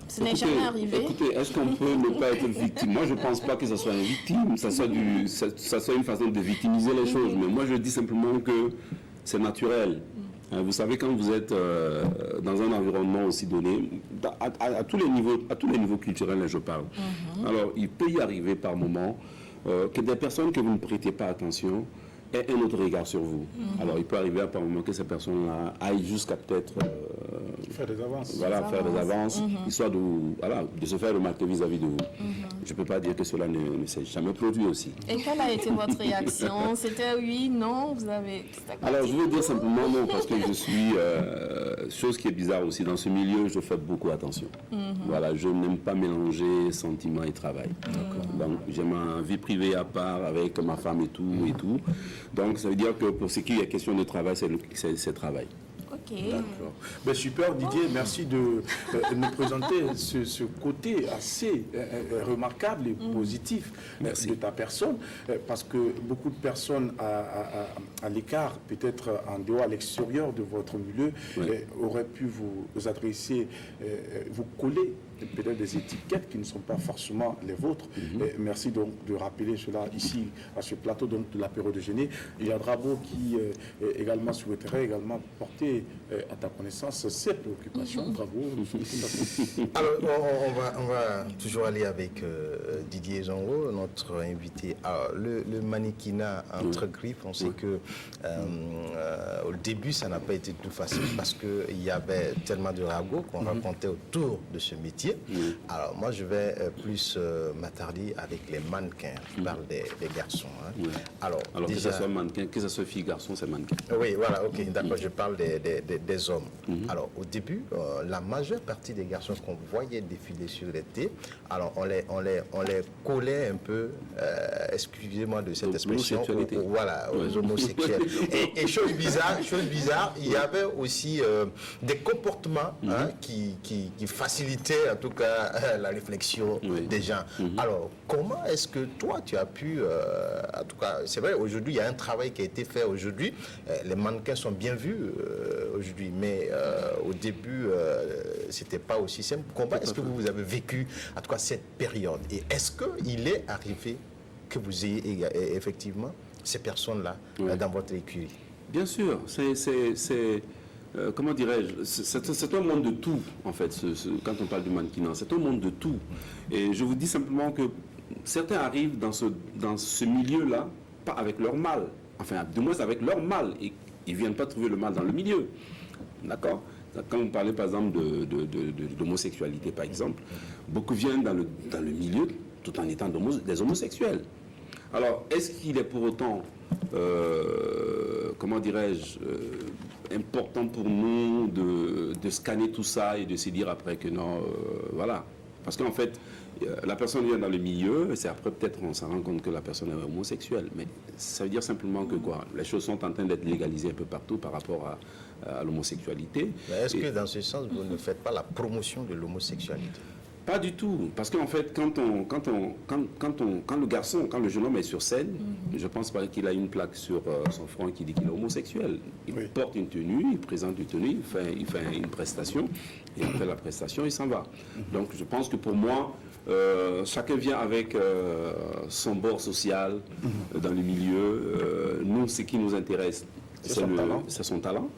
Ce n'est jamais arrivé. Écoutez, est-ce qu'on peut ne pas être victime? Moi, je ne pense pas que ce soit une victime, ça soit une façon de victimiser les choses. Mais moi, je dis simplement que c'est naturel. Vous savez, quand vous êtes dans un environnement aussi donné, à tous les niveaux culturels, je parle. Alors, il peut y arriver par moment que des personnes que vous ne prêtez pas attention aient un autre regard sur vous. Alors il peut arriver à un moment que ces personnes-là aillent jusqu'à peut-être faire des avances. Voilà, faire des avances, histoire de se faire remarquer vis-à-vis de vous. Je ne peux pas dire que cela ne s'est jamais produit aussi. Et quelle a été votre réaction? C'était oui, non, vous avez... Alors je veux dire simplement non, parce que je suis... chose qui est bizarre aussi, dans ce milieu, je fais beaucoup attention. Voilà, je n'aime pas mélanger sentiments et travail. Donc j'ai ma vie privée à part avec ma femme et tout. Donc ça veut dire que pour ce qui est question de travail, c'est travail. Ok. D'accord. Ben, super Didier, merci de nous présenter ce côté assez remarquable et positif de ta personne, parce que beaucoup de personnes à l'écart, peut-être en dehors, à l'extérieur de votre milieu, auraient pu vous adresser, vous coller peut-être des étiquettes qui ne sont pas forcément les vôtres. Merci donc de rappeler cela ici à ce plateau donc, de l'apéro déjeuner. Il y a Drabo qui également souhaiterait également porter à ta connaissance ces préoccupations. Bravo. Alors on va toujours aller avec Didier Zongo, notre invité. Alors, le mannequinat entre griffes, on sait que au début ça n'a pas été tout facile parce qu'il y avait tellement de ragots qu'on racontait autour de ce métier. Alors moi je vais plus m'attarder avec les mannequins. Je parle des garçons. Alors déjà, que ce soit mannequin, que ce soit fille, garçon, c'est mannequin. Oui, voilà, ok, d'accord, je parle des hommes. Alors au début, la majeure partie des garçons qu'on voyait défiler sur les thés, alors on les collait un peu, excusez-moi de cette expression, aux homosexuels. Et chose bizarre, il y avait aussi des comportements qui facilitaient en tout cas la réflexion des gens. Alors, comment est-ce que toi, tu as pu, en tout cas, c'est vrai, aujourd'hui, il y a un travail qui a été fait aujourd'hui, les mannequins sont bien vus aujourd'hui, mais au début, c'était pas aussi simple. Comment est-ce que vous avez vécu, en tout cas, cette période? Et est-ce qu'il est arrivé que vous ayez effectivement ces personnes-là dans votre écurie? Bien sûr, comment dirais-je, c'est un monde de tout, en fait, quand on parle du mannequinat, c'est un monde de tout. Et je vous dis simplement que certains arrivent dans ce milieu-là, pas avec leur mal, enfin, du moins avec leur mal, et ils ne viennent pas trouver le mal dans le milieu. D'accord? Quand vous parlez, par exemple, d'homosexualité, par exemple, beaucoup viennent dans le milieu tout en étant des homosexuels. Alors, est-ce qu'il est pour autant, comment dirais-je, important pour nous de scanner tout ça et de se dire après que non, voilà. Parce qu'en fait, la personne vient dans le milieu, et c'est après peut-être on s'en rend compte que la personne est homosexuelle. Mais ça veut dire simplement que quoi? Les choses sont en train d'être légalisées un peu partout par rapport à l'homosexualité. Est-ce que dans ce sens, vous ne faites pas la promotion de l'homosexualité? Pas du tout, parce qu'en fait, quand le jeune homme est sur scène, je pense pas qu'il a une plaque sur son front qui dit qu'il est homosexuel. Il porte une tenue, il présente une tenue, il fait une prestation, et après la prestation, il s'en va. Donc je pense que pour moi, chacun vient avec son bord social dans le milieu. Nous, ce qui nous intéresse, c'est son talent.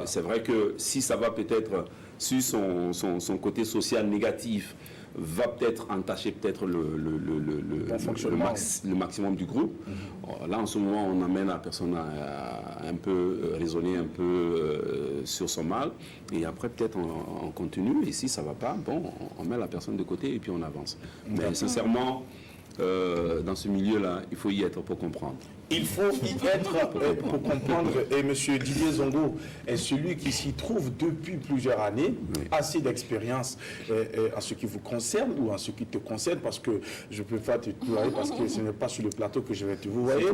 C'est vrai que si ça va peut-être sur son côté social négatif, va peut-être entacher peut-être le maximum du groupe. Là, en ce moment, on amène la personne à un peu raisonner un peu sur son mal, et après peut-être on continue, et si ça ne va pas, bon, on met la personne de côté et puis on avance. Mais sincèrement, dans ce milieu-là, il faut y être pour comprendre. Il faut y être pour comprendre. Et M. Didier Zongo est celui qui s'y trouve depuis plusieurs années, assez d'expérience en ce qui vous concerne ou en ce qui te concerne, parce que je ne peux pas te tutoyer parce que ce n'est pas sur le plateau que je vais te vous voyez,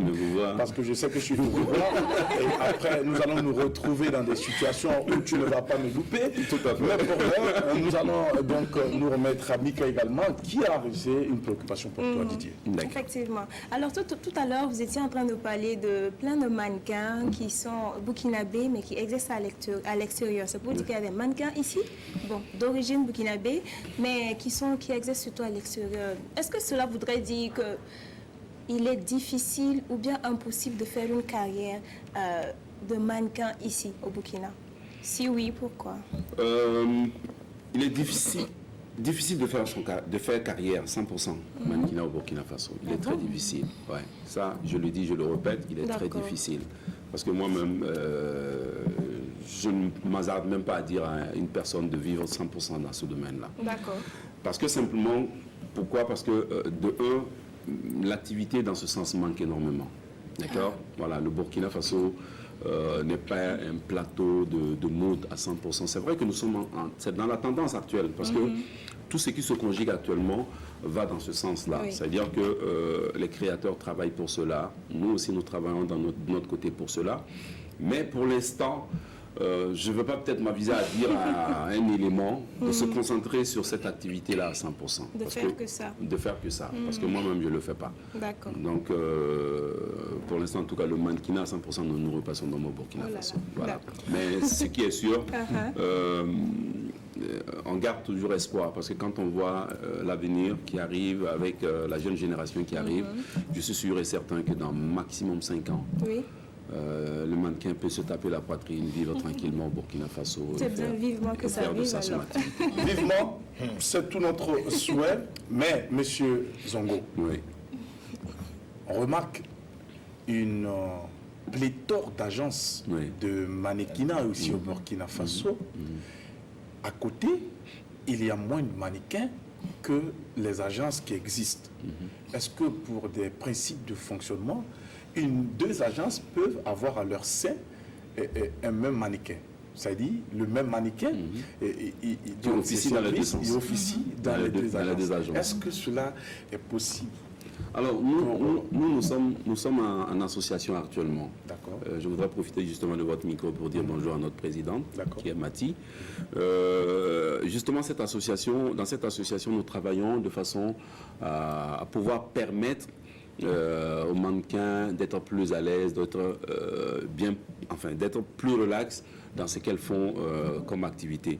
parce que je sais que je suis tout et après, nous allons nous retrouver dans des situations où tu ne vas pas me louper. Tout à fait. Mais pour l'heure, nous allons donc nous remettre à Mika également, qui a reçu une préoccupation pour toi, Didier. Effectivement. Alors, tout à l'heure, vous étiez en train de parler de plein de mannequins qui sont burkinabés, mais qui exercent à l'extérieur. C'est pour dire qu'il y a des mannequins ici, bon, d'origine burkinabé, mais qui exercent surtout à l'extérieur. Est-ce que cela voudrait dire qu'il est difficile ou bien impossible de faire une carrière de mannequin ici, au Burkina? Si oui, pourquoi? Il est difficile. difficile de faire carrière 100% mannequinat au Burkina Faso. Il est très difficile. Ouais. Ça, je le dis, je le répète, il est très difficile. Parce que moi-même, je ne m'hasarde même pas à dire à une personne de vivre 100% dans ce domaine-là. D'accord. Parce que simplement, pourquoi? Parce que de un, l'activité dans ce sens manque énormément. D'accord? Voilà, le Burkina Faso n'est pas un plateau de mode à 100%. C'est vrai que nous sommes c'est dans la tendance actuelle, parce que tout ce qui se conjugue actuellement va dans ce sens-là. Oui. C'est-à-dire que les créateurs travaillent pour cela. Nous aussi, nous travaillons de notre côté pour cela. Mais pour l'instant, je ne veux pas peut-être m'aviser à dire à un élément de se concentrer sur cette activité-là à 100%. De faire que ça. De faire que ça. Parce que moi-même, je ne le fais pas. D'accord. Donc, pour l'instant, en tout cas, le mannequinat à 100%, nous nous repassons dans mon Burkina Faso. Voilà. Mais ce qui est sûr, on garde toujours espoir. Parce que quand on voit l'avenir qui arrive avec la jeune génération qui arrive, je suis sûr et certain que dans maximum 5 ans, Oui. le mannequin peut se taper la poitrine, vivre tranquillement au Burkina Faso. C'est bien vivement que ça arrive alors. Vivement, c'est tout notre souhait. Mais, monsieur Zongo, Oui. on remarque une pléthore d'agences de mannequinat aussi au Burkina Faso. À côté, il y a moins de mannequins que les agences qui existent. Est-ce que pour des principes de fonctionnement, deux agences peuvent avoir à leur sein un même mannequin? C'est-à-dire le même mannequin Il officie dans les deux sens. Il officie dans les deux agences. agences. Est-ce que cela est possible? Alors, nous sommes en association actuellement. D'accord. Je voudrais profiter justement de votre micro pour dire bonjour à notre présidente, qui est Mati. Justement, dans cette association, nous travaillons de façon à pouvoir permettre aux mannequins d'être plus à l'aise, d'être d'être plus relax dans ce qu'elles font comme activité.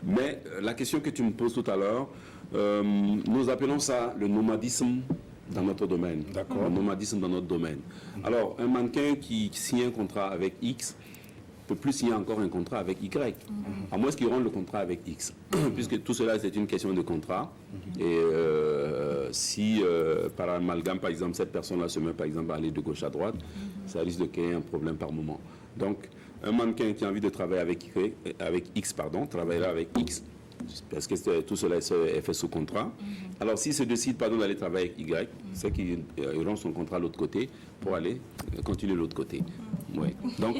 Mais la question que tu me poses tout à l'heure, nous appelons ça le nomadisme dans notre domaine. D'accord. Le nomadisme dans notre domaine. Alors, un mannequin qui signe un contrat avec X peut plus signer encore un contrat avec Y, à moins qu'il rende le contrat avec X. Puisque tout cela, c'est une question de contrat. Et si, par amalgame, par exemple, cette personne-là se met, par exemple, à aller de gauche à droite, ça risque de créer un problème par moment. Donc, un mannequin qui a envie de travailler avec X, travaillera avec X, parce que tout cela est fait sous contrat. Alors, s'il se décide d'aller travailler avec Y, c'est qu'il rend son contrat de l'autre côté pour aller continuer de l'autre côté. Ouais. Donc,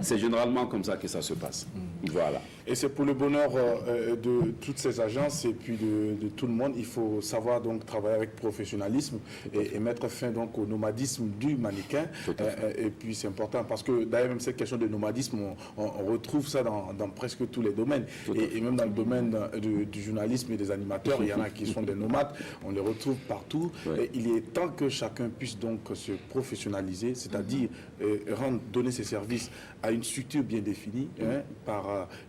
c'est généralement comme ça que ça se passe. Voilà. Et c'est pour le bonheur de toutes ces agences et puis de tout le monde. Il faut savoir donc travailler avec professionnalisme et mettre fin donc au nomadisme du mannequin. Et puis c'est important parce que d'ailleurs même cette question de nomadisme, on retrouve ça dans presque tous les domaines. Et même dans le domaine du journalisme et des animateurs, il y en a qui sont des nomades. On les retrouve partout. Et il est temps que chacun puisse donc se professionnaliser, c'est-à-dire donner ses services à une structure bien définie,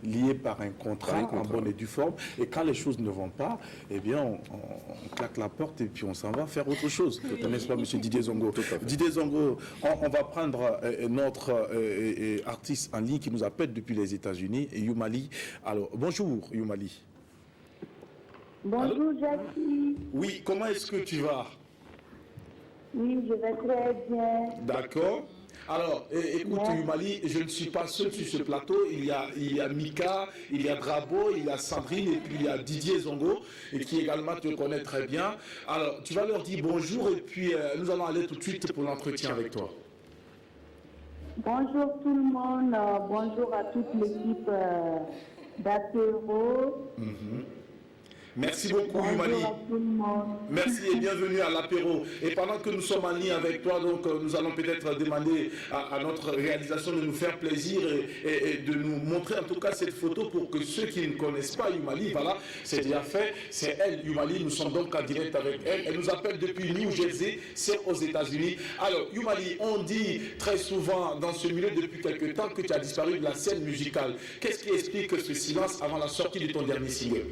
liée par un contrat en bonne et due forme. Et quand les choses ne vont pas, eh bien, on claque la porte et puis on s'en va faire autre chose. N'est-ce pas, monsieur Didier Zongo? Didier Zongo, on va prendre notre artiste en ligne qui nous appelle depuis les États-Unis, Youmali. Alors, bonjour, Youmali. Bonjour, Jackie. Oui, comment est-ce que tu vas? Oui, je vais très bien. D'accord. Alors, écoute, Youmali, je ne suis pas seul sur ce plateau. Il y a Mika, il y a Drabo, il y a Sandrine et puis il y a Didier Zongo, et qui également te connaît très bien. Alors, tu vas leur dire bonjour et puis nous allons aller tout de suite pour l'entretien avec toi. Bonjour tout le monde, bonjour à toute l'équipe d'Apéro. Merci beaucoup, Youmali. Merci et bienvenue à l'apéro. Et pendant que nous sommes en ligne avec toi, donc nous allons peut-être demander à notre réalisation de nous faire plaisir et de nous montrer en tout cas cette photo pour que ceux qui ne connaissent pas Youmali, voilà, c'est déjà fait. C'est elle, Youmali. Nous sommes donc en direct avec elle. Elle nous appelle depuis New Jersey, c'est aux États-Unis. Alors, Youmali, on dit très souvent dans ce milieu depuis quelque temps que tu as disparu de la scène musicale. Qu'est-ce qui explique ce silence avant la sortie de ton dernier single?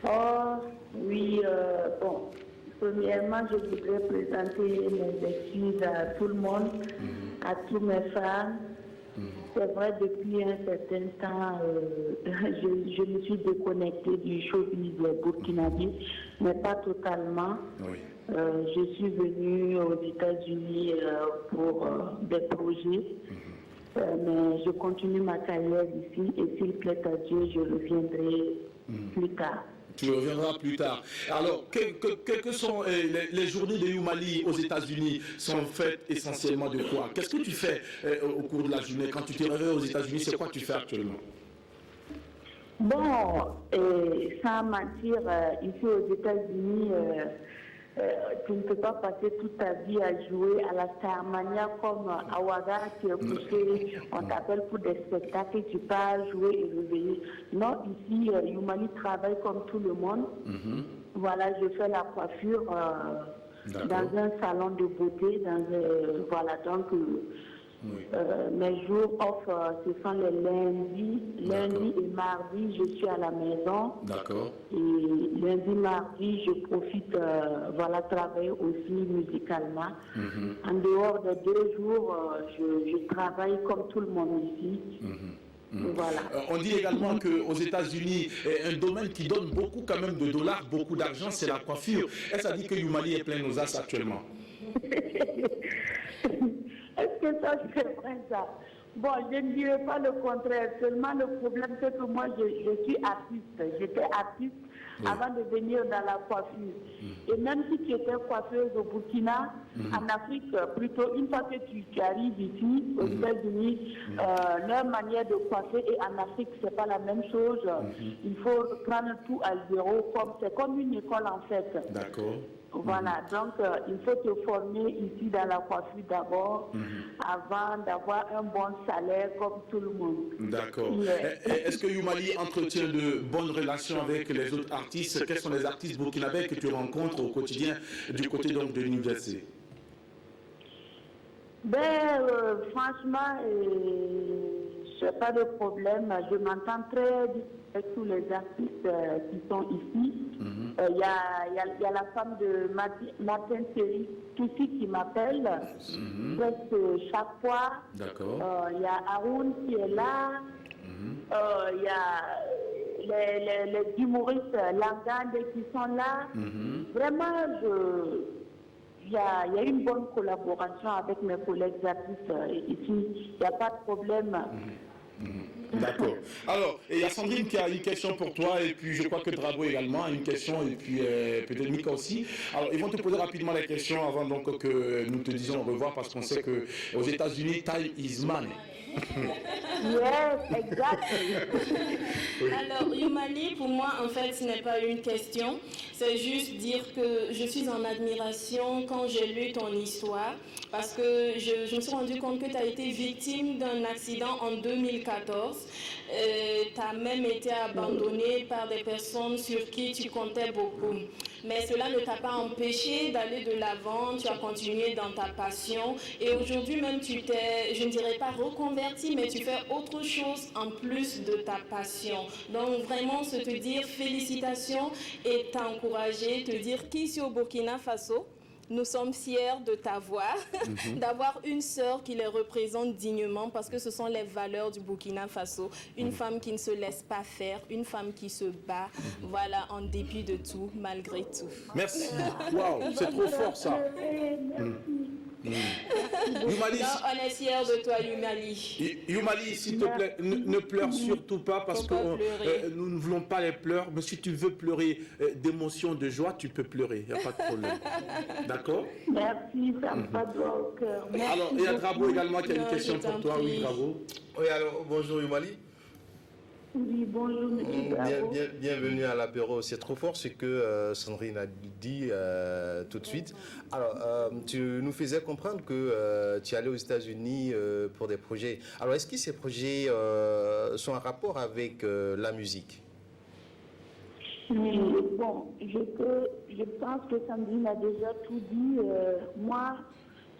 Oh, oui, bon, premièrement, je voudrais présenter mes excuses à tout le monde, à tous mes fans, C'est vrai, depuis un certain temps, je me suis déconnectée du showbiz burkinabé, mais pas totalement. Oui. Je suis venue aux États-Unis pour des projets, mais je continue ma carrière ici et s'il plaît à Dieu, je reviendrai plus tard. Tu reviendras plus tard. Alors, que sont les journées de Youmali aux États-Unis sont faites essentiellement de quoi? Qu'est-ce que tu fais au cours de la journée? Quand tu te réveilles aux États-Unis, c'est quoi que tu fais actuellement? Bon, sans mentir, ici aux États-Unis, tu ne peux pas passer toute ta vie à jouer à la Starmania comme à Ouaga, tu es couché, on t'appelle pour des spectacles, tu pars jouer et réveiller. Non, ici, Youmali travaille comme tout le monde. Voilà, je fais la coiffure dans un salon de beauté, voilà, donc mes jours off, ce sont les lundis et mardis, je suis à la maison. D'accord. Et lundi, mardi, je profite, voilà, travailler aussi musicalement. En dehors des 2 jours, je travaille comme tout le monde ici. Voilà. On dit également qu'aux États-Unis, un domaine qui donne beaucoup quand même de dollars, beaucoup d'argent, c'est la coiffure. Est-ce que ça dit que Youmali est plein aux as actuellement? Est-ce que ça, c'est vrai ça? Bon, je ne dirais pas le contraire. Seulement, le problème, c'est que moi, je suis artiste. J'étais artiste avant de venir dans la coiffure. Et même si tu étais coiffeuse au Burkina, en Afrique, plutôt, une fois que tu arrives ici, aux États-Unis, leur manière de coiffer, et en Afrique, c'est pas la même chose. Il faut prendre tout à zéro. C'est comme une école, en fait. D'accord. Voilà, donc il faut te former ici dans la coiffure d'abord, avant d'avoir un bon salaire comme tout le monde. D'accord. Est-ce que Youmali entretient de bonnes relations avec les autres artistes? Quels sont les artistes burkinabés que tu rencontres au quotidien du côté donc de New Jersey? Franchement, je n'ai pas de problème. Je m'entends très bien avec tous les artistes qui sont ici. Il y a la femme de Martin Seri Toussi qui m'appelle presque chaque fois. D'accord. Il y a Haroun qui est là. Il y a les humoristes Langande qui sont là. Vraiment, il y a une bonne collaboration avec mes collègues artistes ici. Il n'y a pas de problème. D'accord. Alors, il y a Sandrine qui a une question pour toi, et puis je crois que Drabo également a une question, et puis peut-être Mika aussi. Alors, ils vont te poser rapidement les questions avant donc que nous te disions au revoir, parce qu'on sait qu'aux États-Unis, time is money. Yes, exactly. Alors, Youmali, pour moi, en fait, ce n'est pas une question. C'est juste dire que je suis en admiration quand j'ai lu ton histoire, parce que je me suis rendu compte que tu as été victime d'un accident en 2014. Tu as même été abandonné par des personnes sur qui tu comptais beaucoup. Mais cela ne t'a pas empêché d'aller de l'avant, tu as continué dans ta passion et aujourd'hui même tu t'es, je ne dirais pas reconverti, mais tu fais autre chose en plus de ta passion. Donc vraiment se te dire félicitations et t'encourager, te dire qu'ici au Burkina Faso, nous sommes fiers de t'avoir, d'avoir une sœur qui les représente dignement parce que ce sont les valeurs du Burkina Faso. Une femme qui ne se laisse pas faire, une femme qui se bat, voilà, en dépit de tout, malgré tout. Merci. Waouh, c'est trop fort ça. Youmali, on est fiers de toi, Youmali. Youmali, s'il te plaît, ne pleure surtout pas parce que nous ne voulons pas les pleurs. Mais si tu veux pleurer d'émotion, de joie, tu peux pleurer. Il n'y a pas de problème. D'accord? Merci, ça me fait droit au cœur. Alors, il y a Drabo également qui a une question pour toi. Oui, Drabo. Oui, alors, bonjour Youmali. Oui, bonjour, monsieur Bravo. Bienvenue à l'apéro. C'est trop fort ce que Sandrine a dit tout de suite. Alors, tu nous faisais comprendre que tu allais aux États-Unis pour des projets. Alors, est-ce que ces projets sont en rapport avec la musique? Bon, je pense que Sandrine a déjà tout dit. Moi,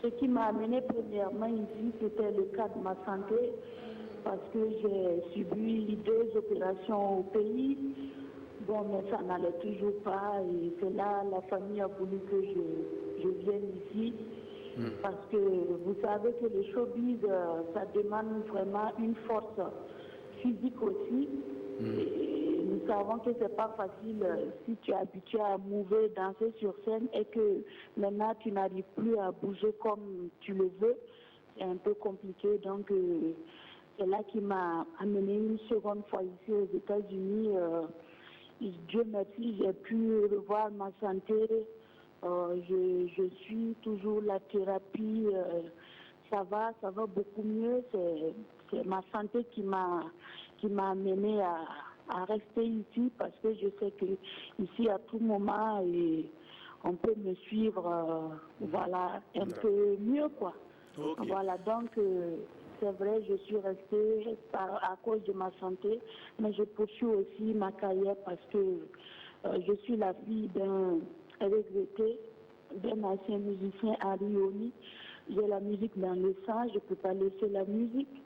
ce qui m'a amené premièrement ici, c'était le cas de ma santé. Parce que j'ai subi 2 opérations au pays. Bon, mais ça n'allait toujours pas. Et c'est là, la famille a voulu que je vienne ici. Parce que vous savez que le showbiz, ça demande vraiment une force physique aussi. Et nous savons que c'est pas facile si tu es habitué à mouver, danser sur scène et que maintenant tu n'arrives plus à bouger comme tu le veux. C'est un peu compliqué. Donc c'est là qui m'a amené une seconde fois ici aux États-Unis. Dieu merci, j'ai pu revoir ma santé. Je suis toujours la thérapie. Ça va beaucoup mieux. C'est ma santé qui m'a amené à rester ici parce que je sais que ici à tout moment on peut me suivre voilà un peu mieux quoi. Okay. Voilà donc c'est vrai je suis restée à cause de ma santé mais je poursuis aussi ma carrière parce que je suis la fille d'un regretté d'un ancien musicien Harry Oni. J'ai la musique dans le sang, je ne peux pas laisser la musique.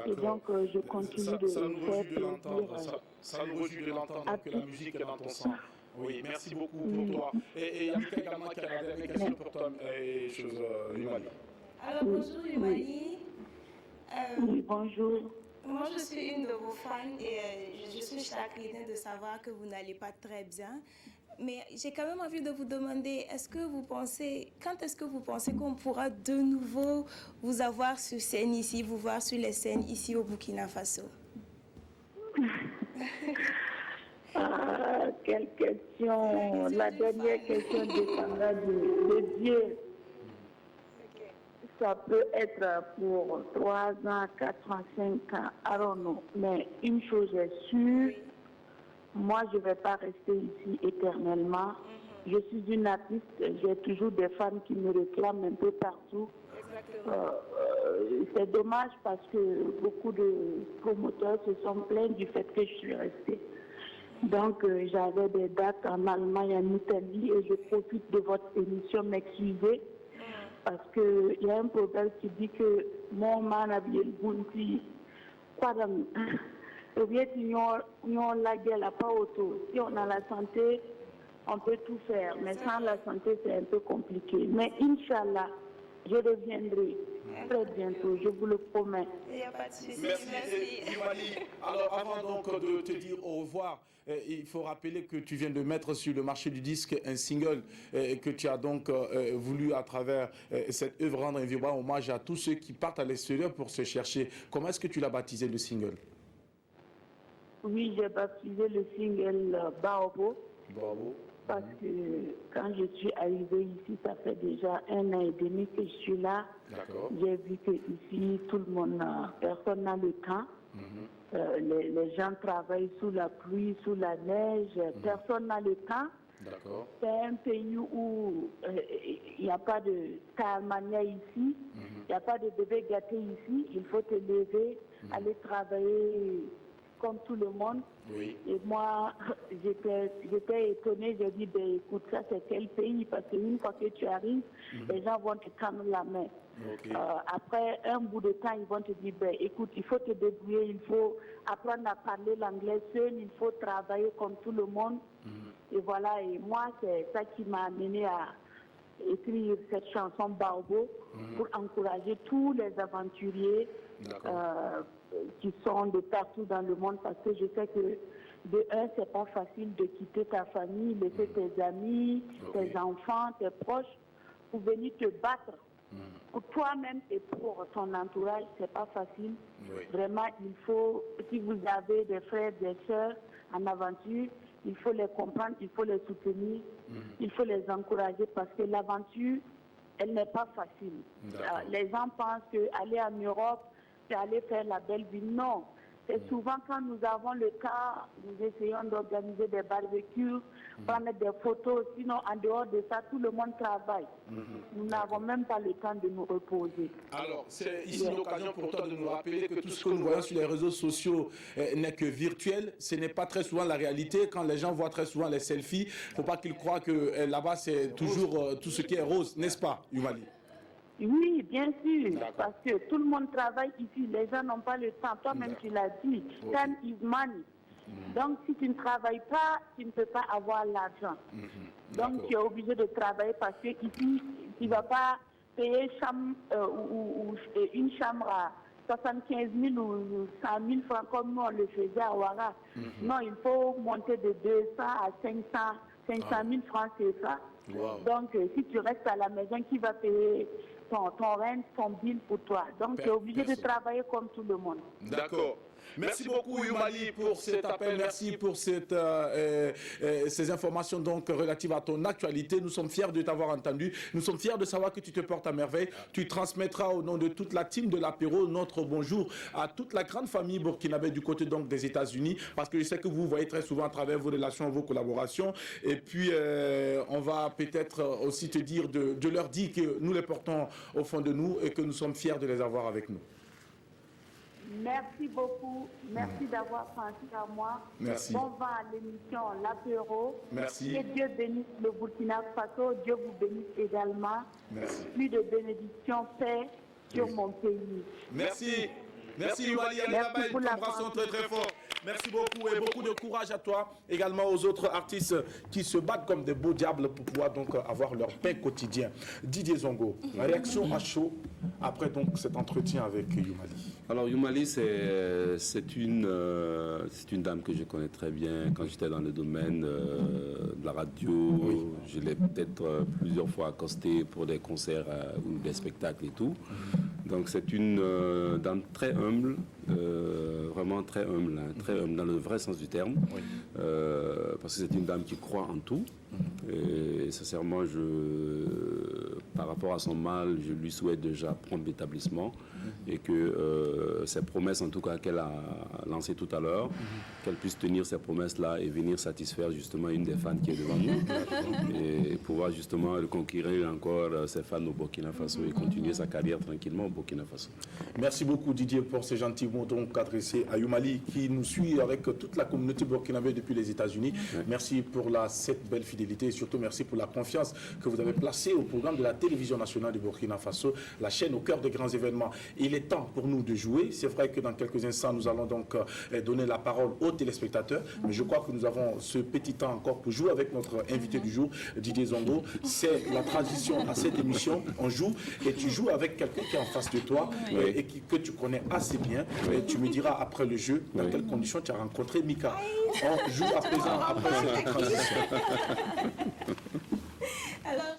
Et donc, je continue de faire plaisir. Ça nous réjouit de l'entendre que la musique est dans ton sang. Oui, merci beaucoup pour toi. Et Yamika également qui a la dernière question pour toi, Yumali. Alors, bonjour Yumali. Oui, bonjour. Moi, je suis une de vos fans et je suis chaque idée de savoir que vous n'allez pas très bien. Mais j'ai quand même envie de vous demander, quand est-ce que vous pensez qu'on pourra de nouveau vous avoir sur scène ici, vous voir sur les scènes ici au Burkina Faso? Quelle question. La dernière question dépendra de Dieu. Okay. Ça peut être pour 3 ans, 4 ans, 5 ans, I don't know. Mais une chose est sûre, moi, je ne vais pas rester ici éternellement. Je suis une artiste, j'ai toujours des femmes qui me réclament un peu partout. C'est dommage parce que beaucoup de promoteurs se sont plaints du fait que je suis restée. Donc, j'avais des dates en Allemagne, en Italie, et je profite de votre émission m'excuser parce qu'il y a un proverbe qui dit que mon man a bien le bunti, quoi d'amour. Si on a la santé, on peut tout faire. Mais sans la santé, c'est un peu compliqué. Mais Inch'Allah, je reviendrai très bientôt, je vous le promets. Il n'y a pas de souci. Merci. Yumali, alors avant donc de te dire au revoir, il faut rappeler que tu viens de mettre sur le marché du disque un single que tu as donc voulu à travers cette œuvre rendre un vibrant hommage à tous ceux qui partent à l'extérieur pour se chercher. Comment est-ce que tu l'as baptisé le single? Oui, j'ai baptisé le single Baobo. Parce que quand je suis arrivée ici, ça fait déjà 1 an et demi que je suis là. J'ai vu que ici, tout le monde, personne n'a le temps. Les gens travaillent sous la pluie, sous la neige, personne n'a le temps. C'est un pays où il n'y a pas de Talmania ici, il n'y a pas de bébé gâté ici. Il faut te lever, aller travailler comme tout le monde. Et moi, j'étais étonnée, j'ai dit, écoute, ça c'est quel pays? Parce qu'une fois que tu arrives, les gens vont te tendre la main. Après un bout de temps, ils vont te dire, écoute, il faut te débrouiller, il faut apprendre à parler l'anglais seul, il faut travailler comme tout le monde. Et voilà, et moi, c'est ça qui m'a amené à écrire cette chanson Baobo pour encourager tous les aventuriers qui sont de partout dans le monde, parce que je sais que de un, c'est pas facile de quitter ta famille, laisser tes amis, tes enfants, tes proches pour venir te battre. Pour toi-même et pour ton entourage, c'est pas facile. Vraiment, il faut, si vous avez des frères, des sœurs en aventure, il faut les comprendre, il faut les soutenir, il faut les encourager parce que l'aventure, elle n'est pas facile. Les gens pensent qu'aller en Europe, c'est aller faire la belle vie. Non. C'est souvent quand nous avons le cas, nous essayons d'organiser des barbecues, prendre des photos. Sinon, en dehors de ça, tout le monde travaille. Nous n'avons même pas le temps de nous reposer. Alors, c'est ici l'occasion pour toi de nous rappeler que tout ce que nous voyons sur les réseaux sociaux n'est que virtuel. Ce n'est pas très souvent la réalité. Quand les gens voient très souvent les selfies, il ne faut pas qu'ils croient que là-bas, c'est toujours tout ce qui est rose, n'est-ce pas, Yumali? Oui, bien sûr, parce que tout le monde travaille ici, les gens n'ont pas le temps, toi-même tu l'as dit, time is money. Donc si tu ne travailles pas, tu ne peux pas avoir l'argent. Donc tu es obligé de travailler parce que ici, tu ne vas pas payer une chambre à 75 000 ou 100 000 francs comme nous on le faisait à Ouara. Non, il faut monter de 200 à 500 000 francs, c'est ça. Wow. Donc, si tu restes à la maison, qui va payer ton rent, ton bill pour toi? Donc, tu es obligé de travailler comme tout le monde. D'accord. Merci beaucoup Youmali pour cet appel, merci pour ces informations donc relatives à ton actualité. Nous sommes fiers de t'avoir entendu, nous sommes fiers de savoir que tu te portes à merveille. Tu transmettras au nom de toute la team de l'apéro notre bonjour à toute la grande famille burkinabé du côté donc des États-Unis, parce que je sais que vous voyez très souvent à travers vos relations, vos collaborations. Et puis on va peut-être aussi te dire de leur dire que nous les portons au fond de nous et que nous sommes fiers de les avoir avec nous. Merci beaucoup. Merci d'avoir pensé à moi. Merci. Bon vent à l'émission L'Apéro. Merci. Que Dieu bénisse le Burkina Faso. Dieu vous bénisse également. Merci. Plus de bénédictions, paix sur mon pays. Merci. Merci Youmali. Allez, nous t'embrassons très très fort. Merci beaucoup et beaucoup de courage à toi, également aux autres artistes qui se battent comme des beaux diables pour pouvoir donc avoir leur pain quotidien. Didier Zongo, réaction à chaud après donc cet entretien avec Youmali. Alors Youmali, c'est une dame que je connais très bien. Quand j'étais dans le domaine de la radio, je l'ai peut-être plusieurs fois accostée pour des concerts ou des spectacles et tout. Donc c'est une dame très humble, vraiment très humble, hein, très humble dans le vrai sens du terme, parce que c'est une dame qui croit en tout. Et sincèrement, par rapport à son mal, je lui souhaite déjà prompt établissement et que ses promesses, en tout cas qu'elle a lancées tout à l'heure, qu'elle puisse tenir ces promesses-là et venir satisfaire justement une des fans qui est devant nous et pouvoir justement reconquérir encore ses fans au Burkina Faso et continuer sa carrière tranquillement au Burkina Faso. Merci beaucoup Didier pour ces gentils mots donc adressés à Youmali qui nous suit avec toute la communauté burkinabé depuis les États-Unis. Merci pour cette belle fidélité et surtout merci pour la confiance que vous avez placée au programme de la télévision nationale du Burkina Faso, la chaîne au cœur des grands événements. Il est temps pour nous de jouer. C'est vrai que dans quelques instants, nous allons donc donner la parole aux téléspectateurs, mais je crois que nous avons ce petit temps encore pour jouer avec notre invité du jour, Didier Zongo. C'est la transition à cette émission. On joue et tu joues avec quelqu'un qui est en face de toi et que tu connais assez bien. Et tu me diras après le jeu dans quelles conditions tu as rencontré Mika. On joue à présent après cette transition. Alors,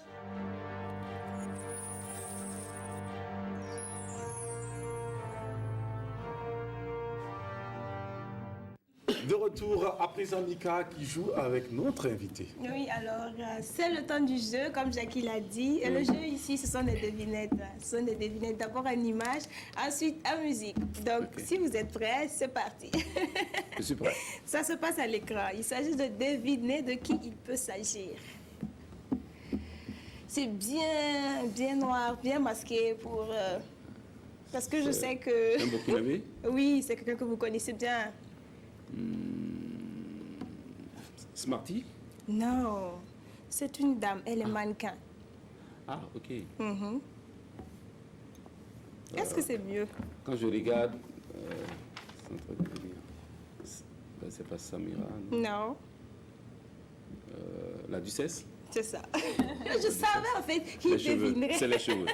de retour à présent Mika qui joue avec notre invité. oui, alors c'est le temps du jeu, comme Jackie l'a dit. Et le jeu ici, ce sont des devinettes. Ce sont des devinettes d'abord en image, ensuite en musique. Donc, si vous êtes prêts, c'est parti. Je suis prêt. Ça se passe à l'écran. Il s'agit de deviner de qui il peut s'agir. C'est bien noir, bien masqué pour... parce que je sais que... Un Burkinabé? Oui, c'est quelqu'un que vous connaissez bien. Smarty? Non, c'est une dame, elle est mannequin. Ah, ok. Est-ce que c'est mieux? Quand je regarde, c'est pas Samira, non? Non, La Duchesse? c'est ça. Je savais en fait qu'il Les cheveux, devinerait. c'est les cheveux.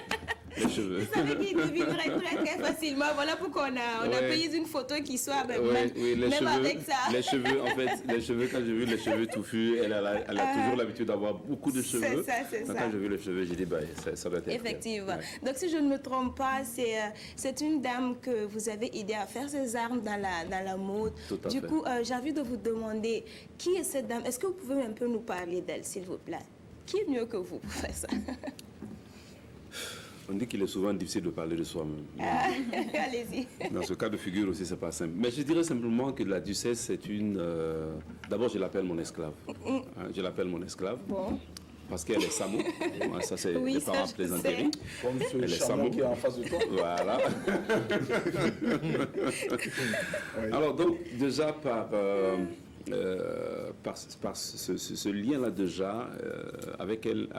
Les cheveux. Je savais qu'il devinerait très facilement. Voilà pourquoi on a payé une photo qui soit même, Oui, les même cheveux, avec ça. les cheveux, en fait, les cheveux, quand j'ai vu les cheveux touffus, elle a toujours l'habitude d'avoir beaucoup de cheveux. C'est ça. Quand j'ai vu les cheveux, j'ai dit, bah, ça doit être elle. Effectivement. Ouais. Donc, si je ne me trompe pas, c'est une dame que vous avez aidé à faire ses armes dans la mode. Tout à du fait. coup, j'ai envie de vous demander, qui est cette dame? Est-ce que vous pouvez un peu nous parler d'elle, s'il vous plaît? Qui est mieux que vous pour faire ça? On dit qu'il est souvent difficile de parler de soi-même. Allez-y. Dans ce cas de figure aussi, c'est pas simple. Mais je dirais simplement que la Duchesse, c'est une... D'abord, je l'appelle mon esclave. Hein, je l'appelle mon esclave. Bon. Parce qu'elle est Samo. Ouais, ça, c'est Oui, les ça, parents je plaisanteries. Comme ce Elle est charmant Samo. qui est en face de toi. Voilà. Alors, donc, déjà, par ce lien-là déjà, avec elle,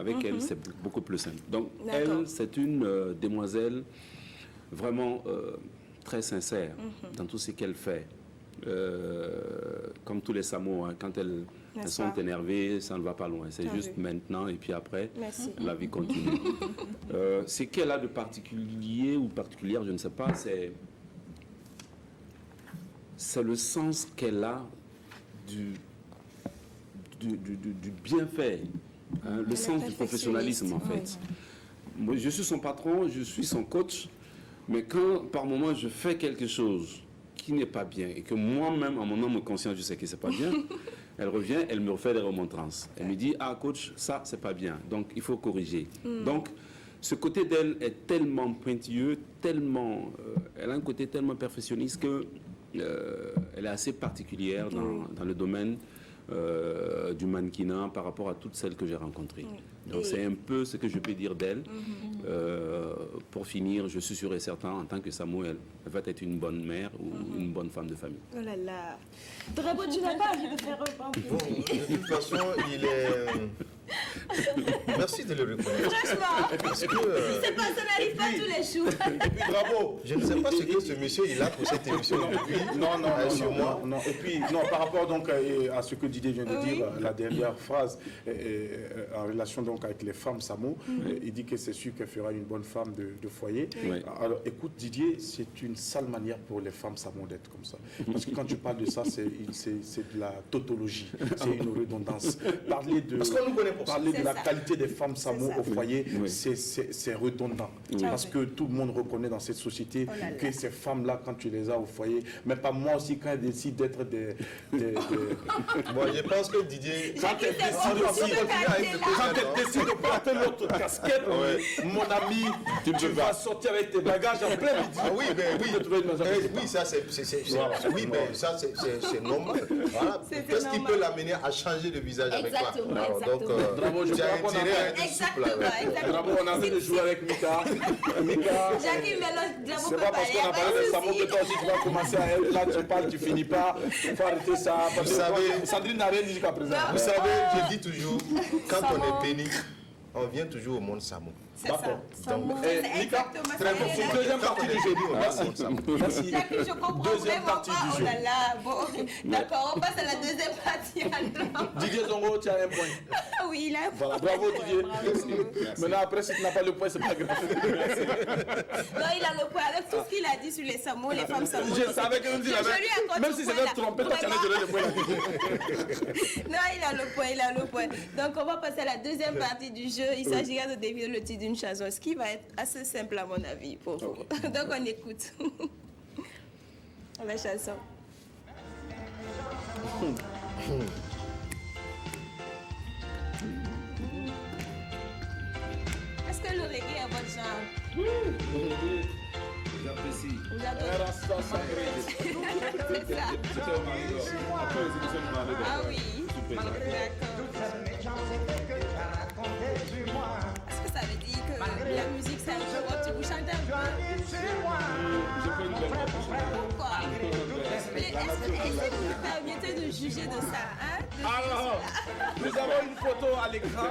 c'est beaucoup plus simple. Donc, D'accord. elle, c'est une demoiselle vraiment très sincère dans tout ce qu'elle fait. comme tous les Samoa, hein, quand elles sont énervées, ça ne va pas loin. C'est juste maintenant et puis après, la vie continue. Ce qu'elle a de particulier ou particulière, je ne sais pas, c'est le sens qu'elle a du bienfait, hein, le sens du professionnalisme en fait. Moi, je suis son patron, je suis son coach, mais quand par moment je fais quelque chose qui n'est pas bien et que moi-même, en mon âme conscience, je sais que c'est pas bien, elle revient, elle me refait des remontrances. Elle me dit, ah coach, ça c'est pas bien, donc il faut corriger. Donc ce côté d'elle est tellement pointilleux, tellement, elle a un côté tellement perfectionniste que elle est assez particulière dans le domaine du mannequinat par rapport à toutes celles que j'ai rencontrées. Donc c'est un peu ce que je peux dire d'elle. Pour finir, je suis sûr et certain, en tant que Samuel, elle va être une bonne mère ou une bonne femme de famille. Oh là là. Drabo, tu n'as pas envie de faire un pan pour lui. De toute façon, il est... Merci de le reconnaître. Franchement, Parce que, c'est pas, ça n'arrive pas tous les jours. Et puis bravo. je ne sais pas ce que ce monsieur il a pour cette émission. Non. Et puis, non, par rapport donc à ce que Didier vient de dire, la dernière phrase, en relation donc avec les femmes Samo, il dit que c'est sûr qu'elle fera une bonne femme de foyer. Alors écoute Didier, c'est une sale manière pour les femmes Samo d'être comme ça. Parce que quand tu parles de ça, c'est de la tautologie, c'est une redondance. Parce qu'on nous connaît pour ça. Parler de la qualité des femmes Samo au foyer, c'est redondant. Parce que tout le monde reconnaît dans cette société que ces femmes-là, quand tu les as au foyer, mais pas moi aussi, quand elles décident d'être des... Bon, je pense que Didier... Quand elles décident de porter l'autre casquette, mon ami, tu vas sortir avec tes bagages en plein midi. Ah oui, ben oui. Oui, ça c'est normal. Voilà. Qu'est-ce qui peut l'amener à changer de visage avec toi? Donc, Bravo, je crois qu'on a envie de jouer avec Mika. Jackie Mélo, c'est pas parce qu'on a parlé de Samo que toi aussi tu vas commencer à être là, tu parles, tu finis pas. Il faut arrêter ça. Vous savez, Sandrine n'a rien dit jusqu'à présent. Vous savez, je dis toujours, quand on est béni, on vient toujours au monde Samo. D'accord. Mika, très bon. C'est deuxième partie du jeu. Merci. Jackie, je comprends Deuxième vraiment partie pas. du Oh jeu. là là, bon. D'accord, on passe à la deuxième partie alors. Didier Zongo, tu as un point. Oui, il a un point. Voilà, bravo Didier. Maintenant, après, si tu n'as pas le point, c'est pas grave. Non, il a le point avec tout ce qu'il a dit sur les Samo, les femmes Samo. Je savais que nous accorde même si c'était trompé, toi tu allais donner le point. Non, il a le point. Donc, on va passer à la deuxième partie du jeu. Il s'agira de deviner le titre d'une chanson, ce qui va être assez simple à mon avis pour vous. Donc, on écoute. La chanson. Est-ce que le reggae est votre genre? J'apprécie. Vous adorez? C'est ça. Ah oui. D'accord. Est-ce que ça veut dire que la musique c'est un peu votre, vous chantez un peu? Pourquoi? Mais est-ce que vous me permettez de juger de ça, hein? Alors, nous avons une photo à l'écran.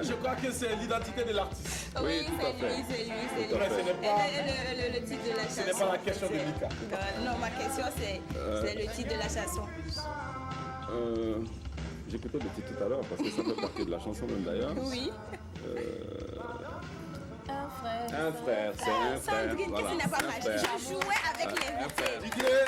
Je crois que c'est l'identité de l'artiste. Oui, c'est lui. Mais ce n'est pas... Et le titre de la chanson. Ce n'est pas la question de Mika. Non, ma question c'est le titre de la chanson. J'ai peut-être le titre tout à l'heure parce que ça fait partie de la chanson même d'ailleurs. Oui. Un frère, c'est un frère. Sandrine, Voilà, qu'est-ce qui n'a pas un marché? frère. Je jouais avec l'invité. Didier,